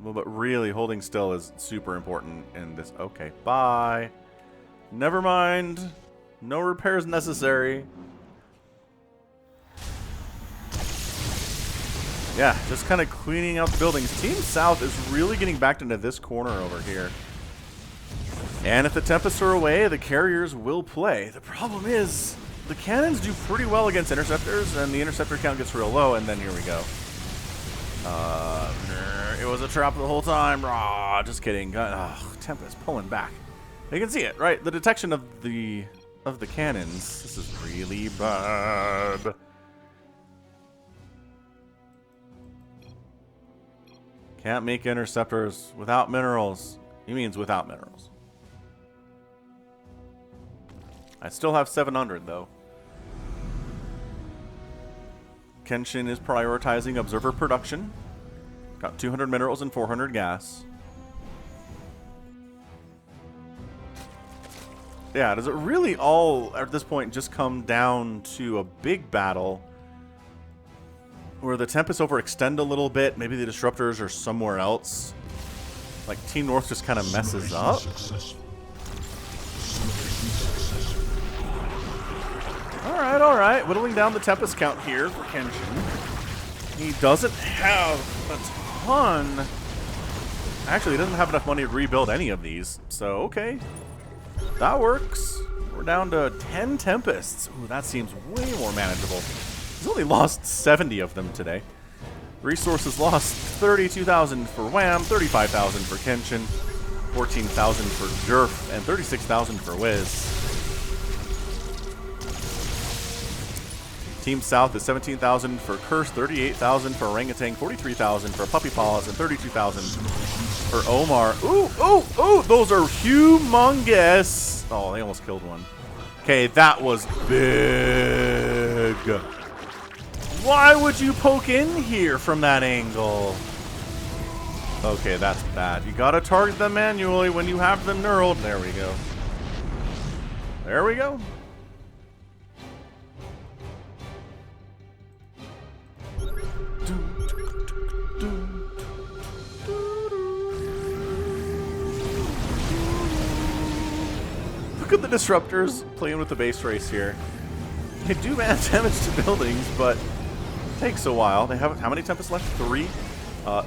Well, but really, holding still is super important in this. Okay, bye. Never mind. No repairs necessary. Yeah, just kind of cleaning out the buildings. Team South is really getting backed into this corner over here. And if the Tempests are away, the carriers will play. The problem is, the cannons do pretty well against interceptors, and the interceptor count gets real low, and then here we go. It was a trap the whole time. Just kidding. Tempest pulling back. You can see it, right? The detection of the cannons. This is really bad. Can't make interceptors without minerals. He means without minerals. I still have 700 though. Kenshin is prioritizing observer production. Got 200 minerals and 400 gas. Yeah, does it really all, at this point, just come down to a big battle where the Tempests overextend a little bit? Maybe the Disruptors are somewhere else. Like, Team North just kind of messes up. Alright, alright. Whittling down the Tempest count here for Kenshin. He doesn't have a ton. Actually, he doesn't have enough money to rebuild any of these. So, okay. That works. We're down to 10 Tempests. Ooh, that seems way more manageable. He's only lost 70 of them today. Resources lost 32,000 for Wham, 35,000 for Kenshin, 14,000 for Jerf, and 36,000 for Wiz. Team South is 17,000 for Curse, 38,000 for Orangutan, 43,000 for Puppy Paws, and 32,000 for Omar. Ooh, ooh, ooh! Those are humongous! Oh, they almost killed one. Okay, that was big. Why would you poke in here from that angle? Okay, that's bad. You gotta target them manually when you have them knurled. There we go. There we go. Look at the disruptors playing with the base race here. They do add damage to buildings, but it takes a while. They have how many Tempests left? 3?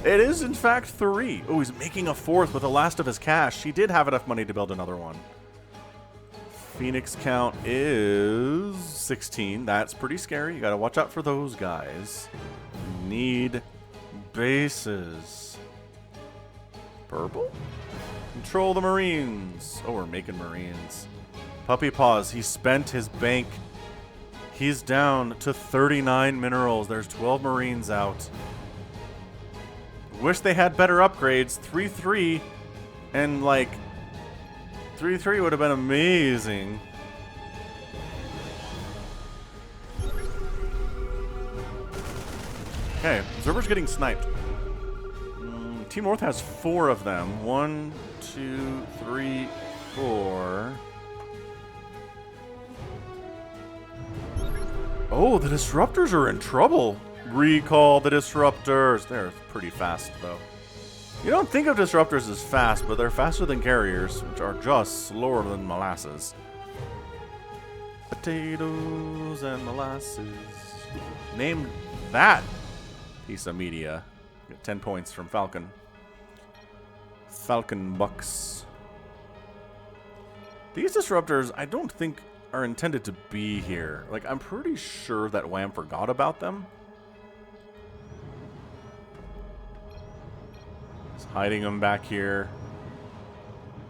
It is in fact 3. Oh, he's making a 4th with the last of his cash. He did have enough money to build another one. Phoenix count is 16. That's pretty scary. You gotta watch out for those guys. Need bases. Purple? Control the Marines. Oh, we're making Marines. Puppy Paws. He spent his bank. He's down to 39 minerals. There's 12 Marines out. Wish they had better upgrades. 3-3 and like 3-3 would have been amazing. Okay, Observer's getting sniped. Team North has 4 of them. 1, 2, 3, 4. Oh, the Disruptors are in trouble. Recall the Disruptors. They're pretty fast, though. You don't think of Disruptors as fast, but they're faster than Carriers, which are just slower than molasses. Potatoes and molasses. Name that piece of media. Get 10 points from Falcon. Falcon Bucks. These Disruptors, I don't think are intended to be here. Like, I'm pretty sure that Wham forgot about them. He's hiding them back here.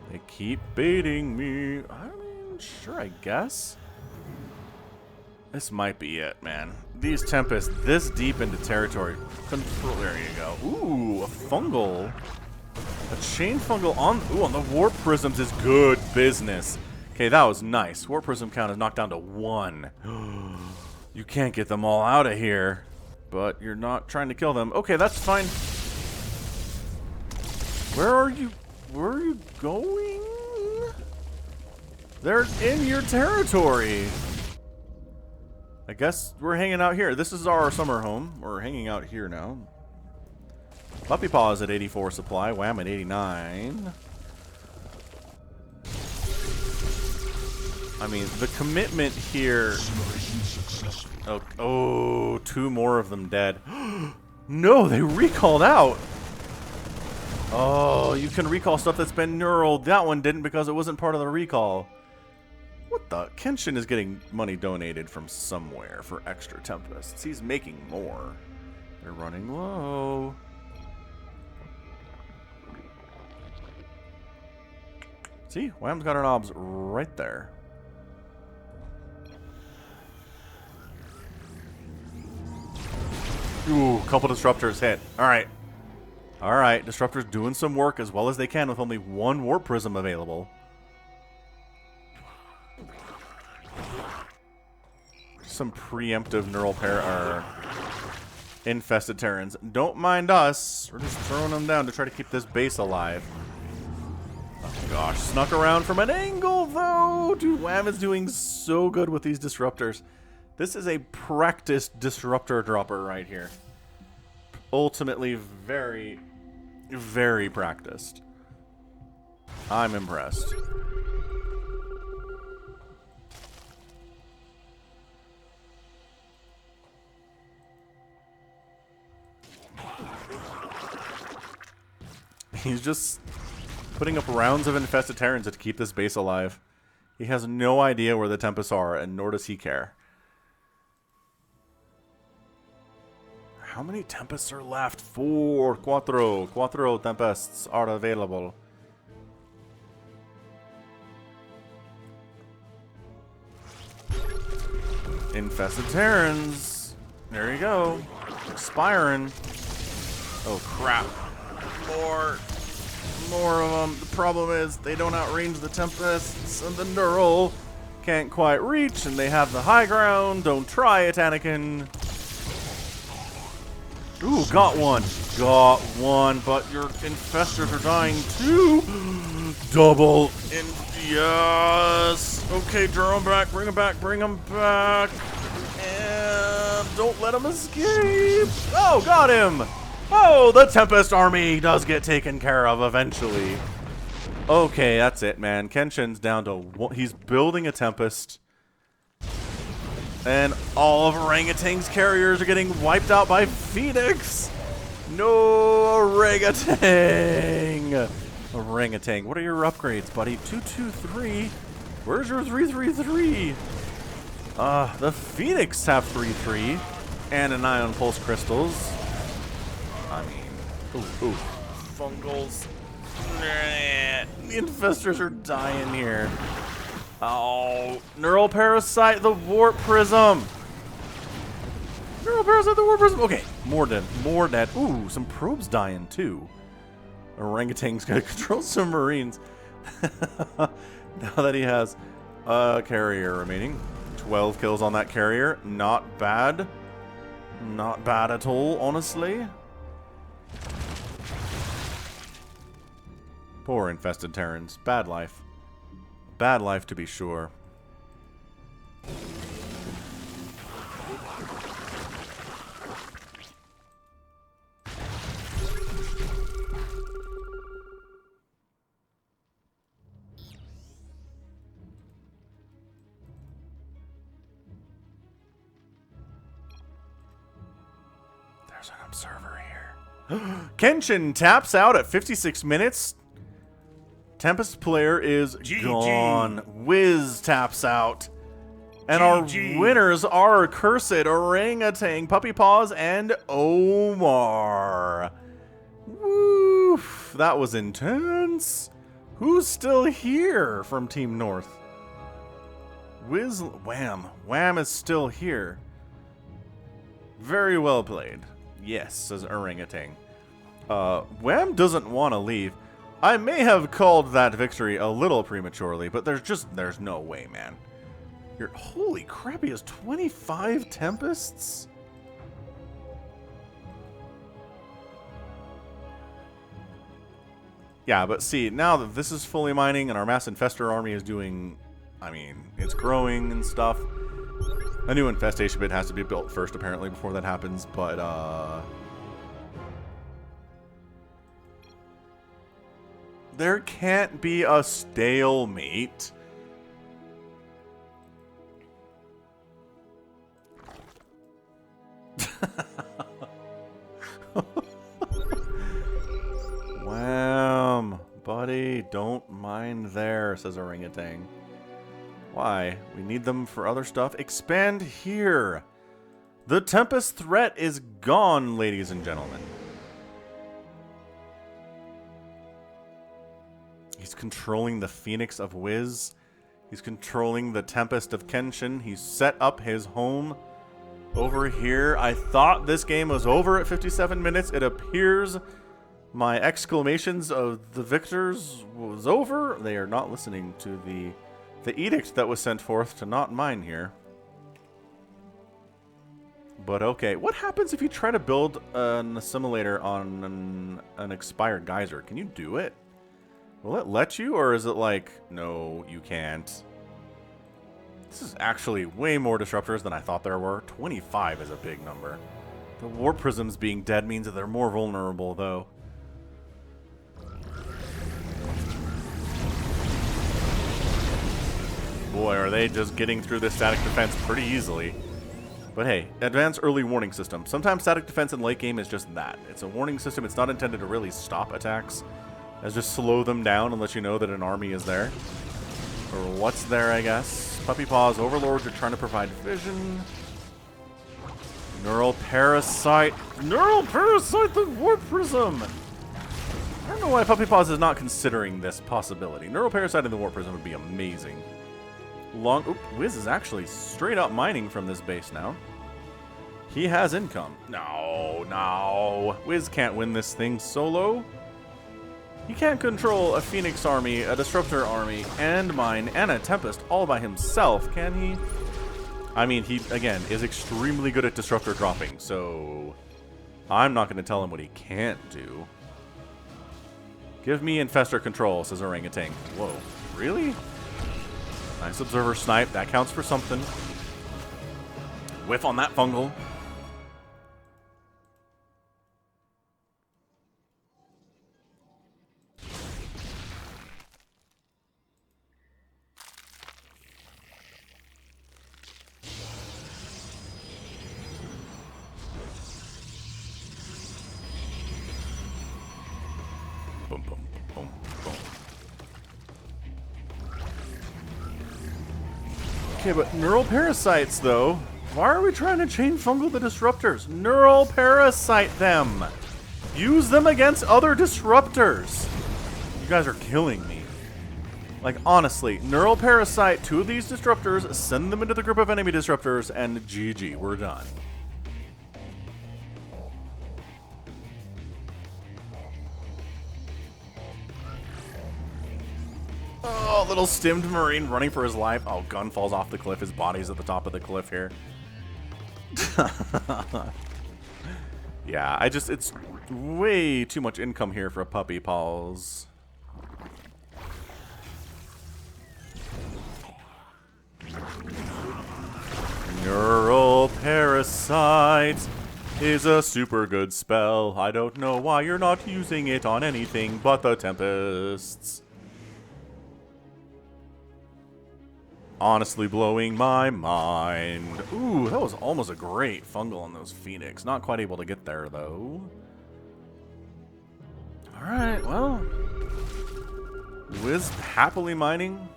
They keep baiting me. I mean, sure, I guess. This might be it, man. These Tempests this deep into territory. Control. There you go. Ooh, a fungal. A chain fungal on. Ooh, on the Warp Prisms is good business. Okay, that was nice. Warp Prism count is knocked down to 1. You can't get them all out of here, but you're not trying to kill them. Okay, that's fine. Where are you? Where are you going? They're in your territory. I guess we're hanging out here. This is our summer home. We're hanging out here now. Puppy Paw is at 84 supply. Wham at 89. I mean, the commitment here. Oh, 2 more of them dead. No, they recalled out. Oh, you can recall stuff that's been knurled. That one didn't because it wasn't part of the recall. What the? Kenshin is getting money donated from somewhere for extra Tempests. He's making more. They're running low. See? Wham's got our knobs right there. Ooh, couple Disruptors hit. Alright. Alright, Disruptors doing some work as well as they can with only 1 Warp Prism available. Some preemptive neural infested terrans. Don't mind us. We're just throwing them down to try to keep this base alive. Oh gosh, snuck around from an angle though. Dude, Wham is doing so good with these Disruptors. This is a practiced Disruptor dropper right here. Ultimately very, very practiced. I'm impressed. He's just putting up rounds of infested terrans to keep this base alive. He has no idea where the Tempests are, and nor does he care. How many Tempests are left? 4. Cuatro Tempests are available. Infested terrans. There you go. Expiring. Oh, crap. More of them. The problem is they don't outrange the Tempests and the Neural. Can't quite reach, and they have the high ground. Don't try it, Anakin. Ooh, got one. Got one, but your infestors are dying too. Double. Yes. Okay, draw him back. Bring him back. Bring him back. And don't let him escape. Oh, got him. Oh, the Tempest army does get taken care of eventually. Okay, that's it, man. Kenshin's down to one. He's building a Tempest. And all of Orangutan's carriers are getting wiped out by Phoenix. No Orangutan. Orangutan, what are your upgrades, buddy? 223. Where's your 333? The Phoenix have 3-3 and an Ion Pulse Crystals. I mean, ooh, fungals. The infestors are dying here. Oh, Neural Parasite, the Warp Prism. Neural Parasite, the Warp Prism. Okay, more dead, more dead. Ooh, some probes dying too. Orangutan's gonna control some Marines. Now that he has a carrier remaining. 12 kills on that carrier. Not bad. Not bad at all, honestly. Poor infested Terrans. Bad life. Bad life, to be sure. There's an observer here. Kenshin taps out at 56 minutes. Tempest player is gone. Wiz taps out. And our winners are Cursed, Orangutan, Puppy Paws, and Omar. Woof. That was intense. Who's still here from Team North? Wiz, Wham. Wham is still here. Very well played. Yes, says Orangutan. Wham doesn't want to leave. I may have called that victory a little prematurely, but there's no way, man. Holy crap, he has 25 Tempests? Yeah, but see, now that this is fully mining and our Mass Infestor army is doing, I mean, it's growing and stuff. A new infestation bit has to be built first, apparently, before that happens, but, there can't be a stalemate. Wham, buddy, don't mind there, says Orangutan. Why? We need them for other stuff. Expand here. The Tempest threat is gone, ladies and gentlemen. He's controlling the Phoenix of Wiz. He's controlling the Tempest of Kenshin. He's set up his home over here. I thought this game was over at 57 minutes. It appears my exclamations of the victors was over. They are not listening to the edict that was sent forth to not mine here. But okay, what happens if you try to build an assimilator on an expired geyser? Can you do it? Will it let you, or is it like, no, you can't? This is actually way more disruptors than I thought there were. 25 is a big number. The Warp Prisms being dead means that they're more vulnerable, though. Boy, are they just getting through this static defense pretty easily. But hey, advanced early warning system. Sometimes static defense in late game is just that. It's a warning system. It's not intended to really stop attacks. As just slow them down and let you know that an army is there. Or what's there, I guess. Puppy Paws, Overlords are trying to provide vision. Neural Parasite. Neural Parasite, the Warp Prism! I don't know why Puppy Paws is not considering this possibility. Neural Parasite and the Warp Prism would be amazing. Oop, Wiz is actually straight up mining from this base now. He has income. No. Wiz can't win this thing solo. He can't control a Phoenix army, a Disruptor army, and mine, and a Tempest all by himself, can he? I mean, he, again, is extremely good at Disruptor dropping, so I'm not going to tell him what he can't do. Give me Infestor control, says Orangutan. Whoa, really? Nice Observer snipe, that counts for something. Whiff on that fungal. Boom, boom, boom, boom. Okay, but neural parasites, though. Why are we trying to chain fungal the disruptors? Neural parasite them. Use them against other disruptors. You guys are killing me. Like, honestly, neural parasite 2 of these disruptors, send them into the group of enemy disruptors, and GG, we're done. Oh, little stimmed Marine running for his life. Oh, gun falls off the cliff. His body's at the top of the cliff here. Yeah, it's way too much income here for a puppy paws. Neural Parasite is a super good spell. I don't know why you're not using it on anything but the Tempests. Honestly blowing my mind. Ooh, that was almost a great fungal on those Phoenix. Not quite able to get there, though. Alright, well. Wiz happily mining.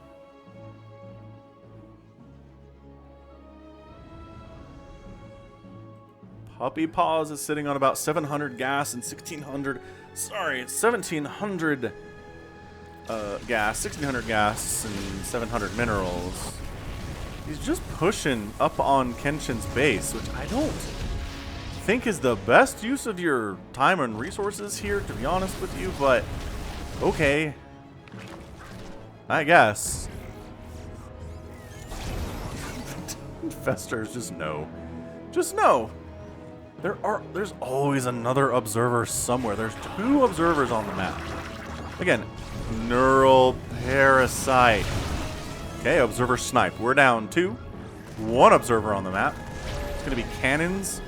Puppy Paws is sitting on about 700 gas and 1600... Sorry, 1700... gas, 1600 gas, and 700 minerals. He's just pushing up on Kenshin's base, which I don't think is the best use of your time and resources here, to be honest with you, but okay. I guess. Infestors, just no. Just no. There's always another observer somewhere. There's 2 observers on the map. Again, Neural Parasite. Okay, Observer Snipe. We're down 2. 1 Observer on the map. It's going to be cannons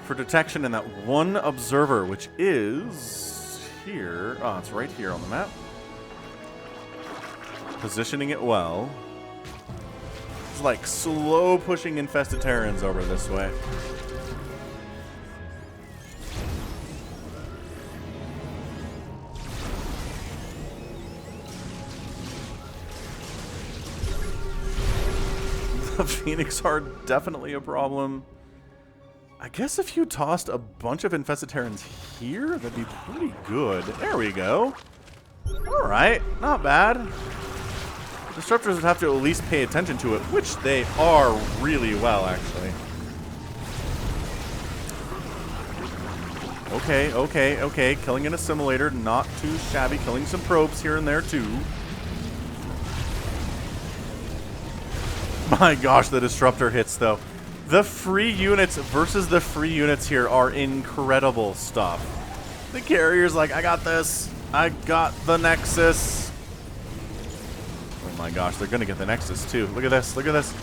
for detection and that 1 Observer, which is here. Oh, it's right here on the map. Positioning it well. It's like slow pushing Infested Terrans over this way. The Phoenix are definitely a problem. I guess if you tossed a bunch of Infested Terrans here, that'd be pretty good. There we go. Alright, not bad. Disruptors would have to at least pay attention to it, which they are really well, actually. Okay. Killing an assimilator, not too shabby. Killing some probes here and there, too. My gosh, the Disruptor hits, though. The free units versus the free units here are incredible stuff. The carrier's like, I got this. I got the Nexus. Oh my gosh, they're going to get the Nexus, too. Look at this. Look at this.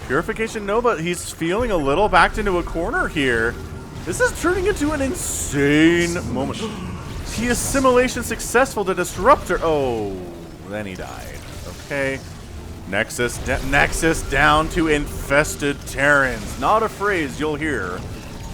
Purification Nova, he's feeling a little backed into a corner here. This is turning into an insane moment. He assimilation successful to Disruptor. Oh, then he died. Okay. Nexus down to Infested Terrans. Not a phrase you'll hear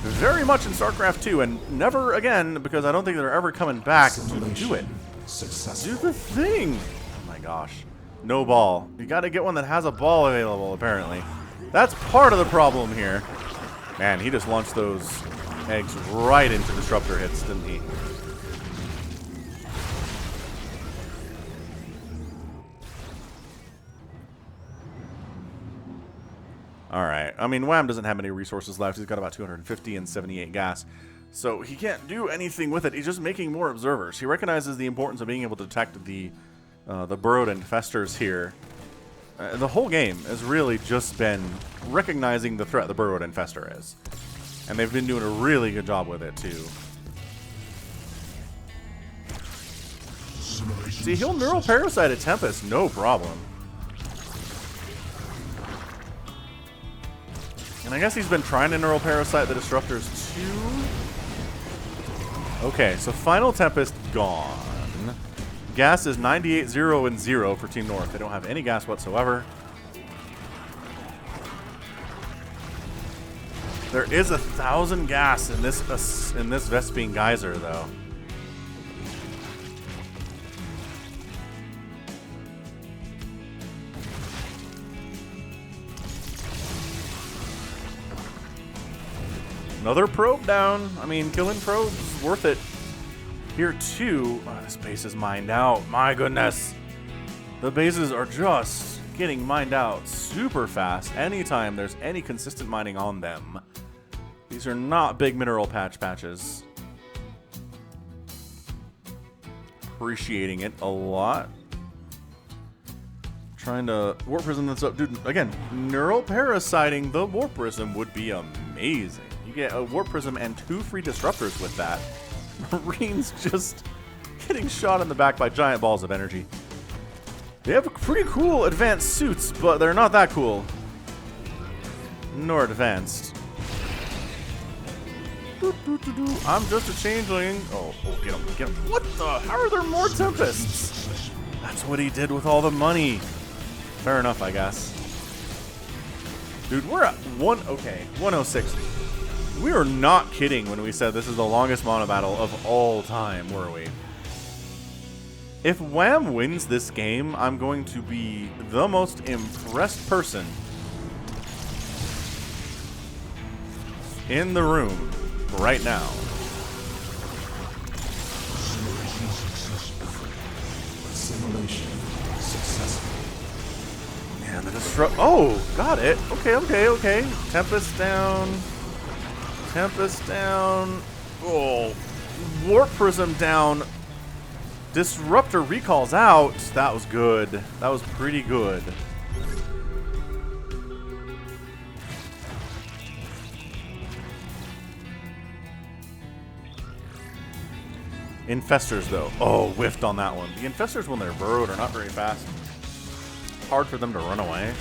very much in StarCraft 2, and never again, because I don't think they're ever coming back to do it. Do the thing. Oh my gosh. No ball. You got to get one that has a ball available, apparently. That's part of the problem here. Man, he just launched those eggs right into Disruptor hits, didn't he? Alright, I mean, Wham doesn't have any resources left. He's got about 250 and 78 gas. So he can't do anything with it. He's just making more observers. He recognizes the importance of being able to detect the burrowed infestors here. The whole game has really just been recognizing the threat the burrowed infestor is. And they've been doing a really good job with it, too. See, he'll neural parasite a Tempest, no problem. And I guess he's been trying to neural parasite the disruptors too. Okay, so final Tempest gone. Gas is 98, 0, and 0 for Team North. They don't have any gas whatsoever. There is 1,000 gas in this Vespine Geyser, though. Another probe down. I mean, killing probes is worth it. Here, too. Oh, this base is mined out. My goodness. The bases are just getting mined out super fast anytime there's any consistent mining on them. These are not big mineral patches. Appreciating it a lot. Trying to warp prism this up. Dude, again, neural parasiting the warp prism would be amazing. You get a warp prism and 2 free disruptors with that. Marines just getting shot in the back by giant balls of energy. They have pretty cool advanced suits, but they're not that cool. Nor advanced. I'm just a changeling. Oh, get him, get him. What the? How are there more Tempests? That's what he did with all the money. Fair enough, I guess. Dude, we're at 106. We are not kidding when we said this is the longest Monobattle of all time, were we? If Wham wins this game, I'm going to be the most impressed person in the room right now. Simulation successful. Man, the disrupt. Oh, got it. Okay. Tempest down. Tempest down. Oh, Warp Prism down. Disruptor recalls out. That was good. That was pretty good. Infestors, though. Oh, whiffed on that one. The Infestors, when they're burrowed, are not very fast. Hard for them to run away.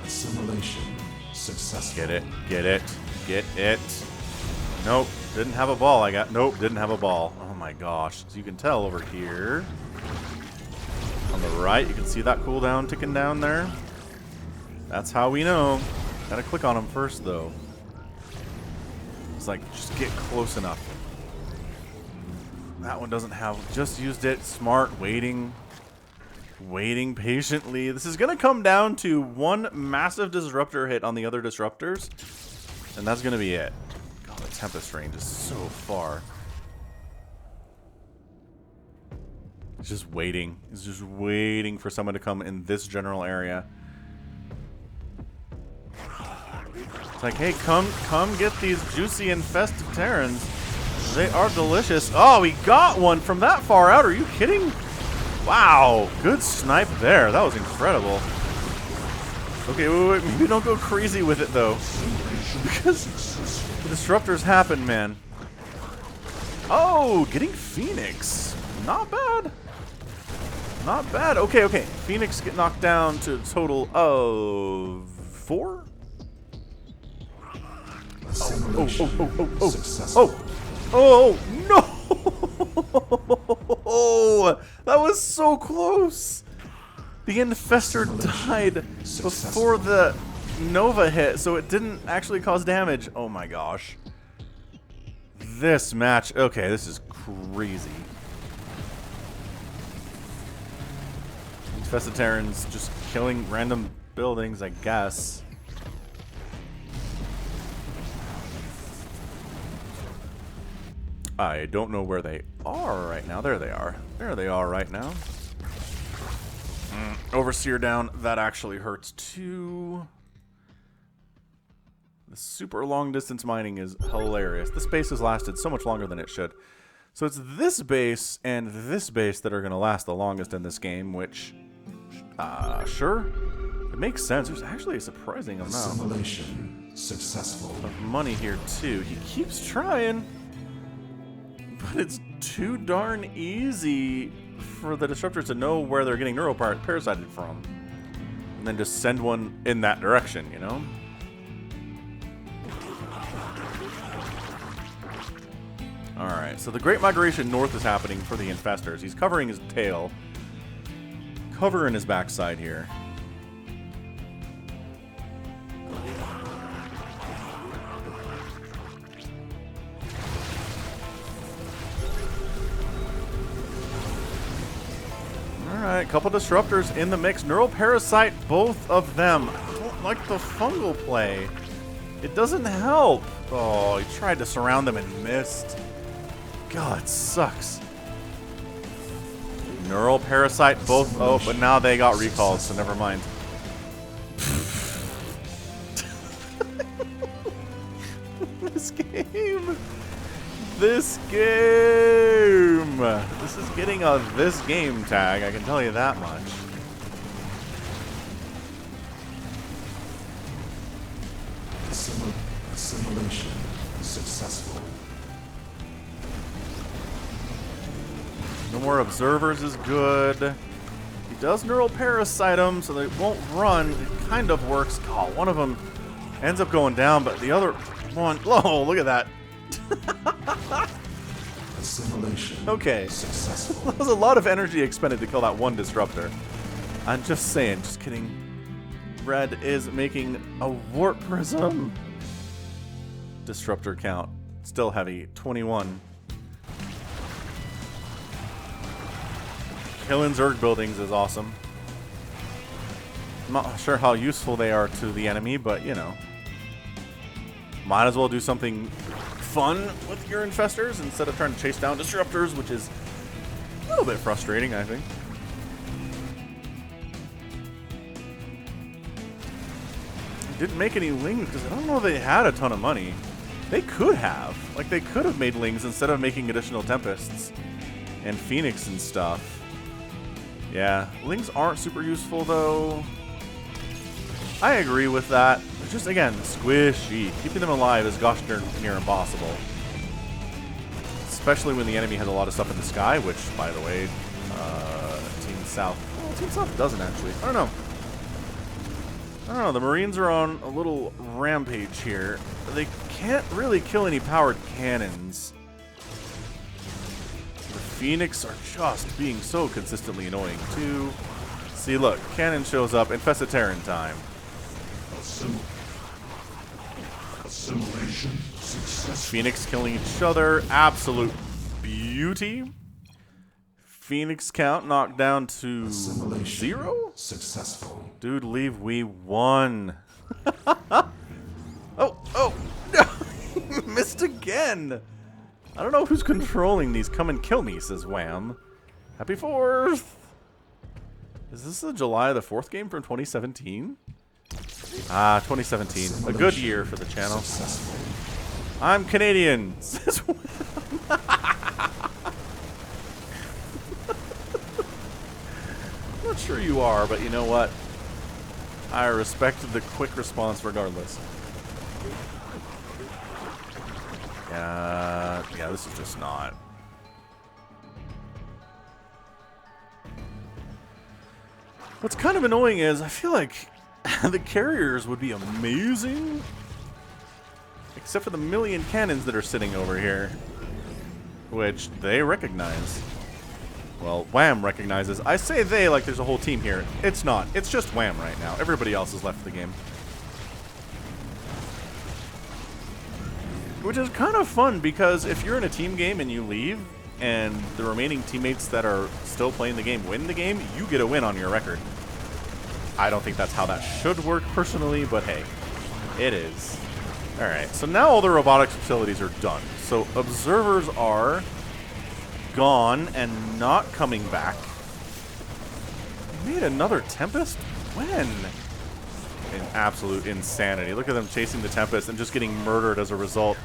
Assimilation successful. Get it. Get it. Get it. Nope. Didn't have a ball. Nope. Didn't have a ball. Oh my gosh. So you can tell over here. On the right, you can see that cooldown ticking down there. That's how we know. Gotta click on them first, though. It's like, just get close enough. That one doesn't have... Just used it. Smart. Waiting. Waiting patiently. This is going to come down to one massive disruptor hit on the other disruptors. And that's going to be it. God, the Tempest range is so far. He's just waiting. He's just waiting for someone to come in this general area. It's like, hey, come get these juicy infested terrans. They are delicious. Oh, we got one from that far out. Are you kidding? Wow, good snipe there. That was incredible. Okay, wait, maybe don't go crazy with it, though. Because the disruptors happen, man. Oh, getting Phoenix. Not bad. Not bad. Okay. Phoenix get knocked down to a total of 4? Oh, no! That was so close! The Infestor died before the Nova hit, so it didn't actually cause damage. Oh my gosh. This match... Okay, this is crazy. Infested Terrans just killing random buildings, I guess. I don't know where they are right now. There they are. There they are right now. Overseer down. That actually hurts too. The super long distance mining is hilarious. This base has lasted so much longer than it should. So it's this base and this base that are going to last the longest in this game, which, sure, it makes sense. There's actually a surprising amount Assimilation successful. of money here too. He keeps trying, but it's too darn easy for the disruptors to know where they're getting neuroparasited from, and then just send one in that direction, you know? Alright, so the Great Migration north is happening for the Infestors. He's covering his tail, covering his backside here. Alright, couple disruptors in the mix. Neural Parasite, both of them. I don't like the fungal play. It doesn't help. Oh, he tried to surround them and missed. God, it sucks. Neural Parasite, both. Oh, but now they got recalled, so never mind. This game. This game. This is getting a this game tag, I can tell you that much. Assimilation successful. No more observers is good. He does neural parasite them so they won't run. It kind of works. Oh, one of them ends up going down, but the other one, oh, look at that. Assimilation Okay. successful. That was a lot of energy expended to kill that one disruptor. I'm just saying, just kidding. Red is making a warp prism. Disruptor count still heavy, 21. Killing Zerg buildings is awesome. I'm not sure how useful they are to the enemy, but you know. Might as well do something fun with your infestors instead of trying to chase down disruptors, which is a little bit frustrating, I think. Didn't make any lings because I don't know they had a ton of money. They could have. Like, they could have made lings instead of making additional Tempests and Phoenix and stuff. Yeah, lings aren't super useful, though. I agree with that. But just, again, squishy. Keeping them alive is gosh darn near impossible. Especially when the enemy has a lot of stuff in the sky, which, by the way, Team South... Well, Team South doesn't, actually. I don't know. The Marines are on a little rampage here. They can't really kill any powered cannons. The Phoenix are just being so consistently annoying, too. See, look, cannon shows up. Infested Terran time. Assimilation successful. Phoenix killing each other. Absolute beauty. Phoenix count knocked down to 0? Successful. Dude, leave. We won. Oh, no. Missed again. I don't know who's controlling these. Come and kill me, says Wham. Happy 4th. Is this the July the 4th game from 2017? Ah, 2017. A good year for the channel. Successful. I'm Canadian, says Wham. Not sure you are, but you know what? I respected the quick response regardless. Yeah, this is just not. What's kind of annoying is I feel like the carriers would be amazing, except for the million cannons that are sitting over here, which they recognize. Well, Wham recognizes. I say they like there's a whole team here. It's not. It's just Wham right now. Everybody else has left the game. Which is kind of fun because if you're in a team game and you leave and the remaining teammates that are still playing the game win the game, you get a win on your record. I don't think that's how that should work personally, but hey, it is. Alright, so now all the robotics facilities are done. So observers are gone and not coming back. Made another Tempest? When? In absolute insanity. Look at them chasing the Tempest and just getting murdered as a result.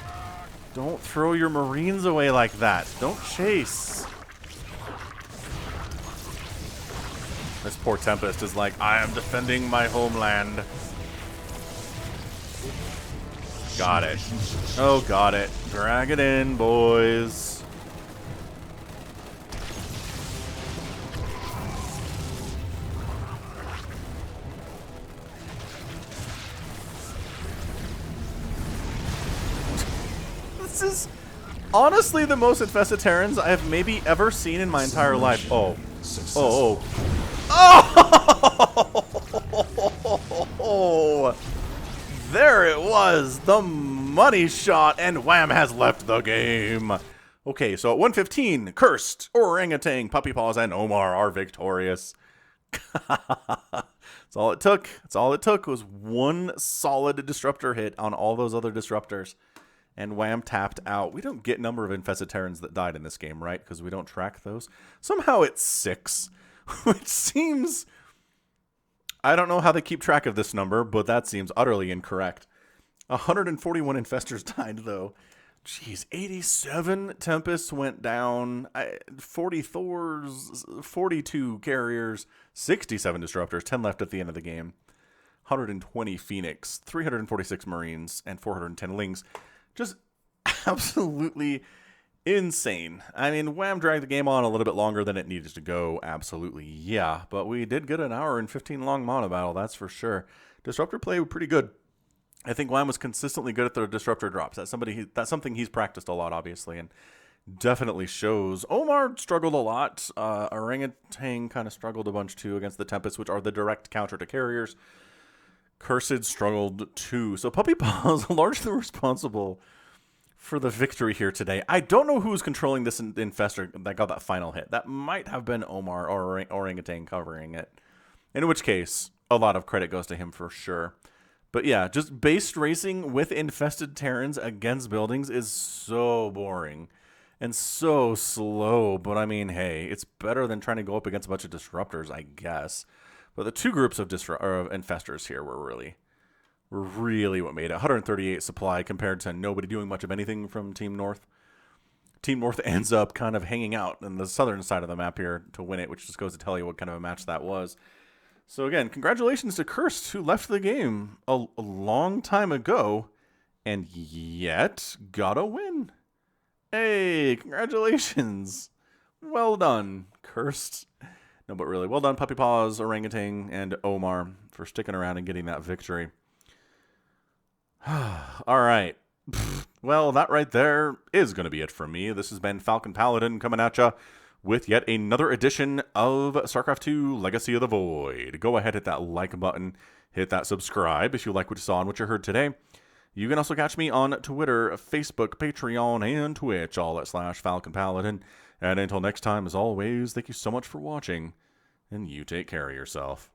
Don't throw your Marines away like that. Don't chase. This poor Tempest is like, I am defending my homeland. Got it. Oh, got it. Drag it in, boys. This is honestly the most infested Terrans I have maybe ever seen in my entire life. Oh. Oh. Oh! There it was, the money shot, and Wham has left the game. Okay, so at 115, Cursed, Orangutan, Puppy Paws, and Omar are victorious. That's all it took. That's all it took was one solid disruptor hit on all those other disruptors. And Wham tapped out. We don't get number of infested Terrans that died in this game, right? Because we don't track those. Somehow it's 6, which seems... I don't know how they keep track of this number, but that seems utterly incorrect. 141 infestors died, though. Jeez, 87 Tempests went down, 40 Thors, 42 carriers, 67 disruptors, 10 left at the end of the game. 120 Phoenix, 346 Marines, and 410 Lings. Just absolutely insane. I mean, Wham dragged the game on a little bit longer than it needed to go. Absolutely, yeah. But we did get an hour and 15 long Monobattle, that's for sure. Disruptor play was pretty good. I think Wham was consistently good at the disruptor drops. That's something he's practiced a lot, obviously, and definitely shows. Omar struggled a lot. Orangutan kind of struggled a bunch too against the Tempest, which are the direct counter to carriers. Cursed struggled too. So Puppy Paws largely responsible for the victory here today. I don't know who's controlling this infestor that got that final hit. That might have been Omar or Orangutan covering it. In which case, a lot of credit goes to him for sure. But yeah, just base racing with infested Terrans against buildings is so boring and so slow. But I mean, hey, it's better than trying to go up against a bunch of disruptors, I guess. But the two groups of infestors here were really what made it. 138 supply compared to nobody doing much of anything from Team North. Team North ends up kind of hanging out on the southern side of the map here to win it, which just goes to tell you what kind of a match that was. So again, congratulations to Cursed, who left the game a long time ago, and yet got a win. Hey, congratulations. Well done, Cursed. No, but really, well done, Puppy Paws, Orangutan, and Omar for sticking around and getting that victory. All right. Well, that right there is going to be it for me. This has been Falcon Paladin coming at ya with yet another edition of StarCraft 2 Legacy of the Void. Go ahead, hit that like button, hit that subscribe if you like what you saw and what you heard today. You can also catch me on Twitter, Facebook, Patreon, and Twitch, all at /Falcon Paladin. And until next time, as always, thank you so much for watching, and you take care of yourself.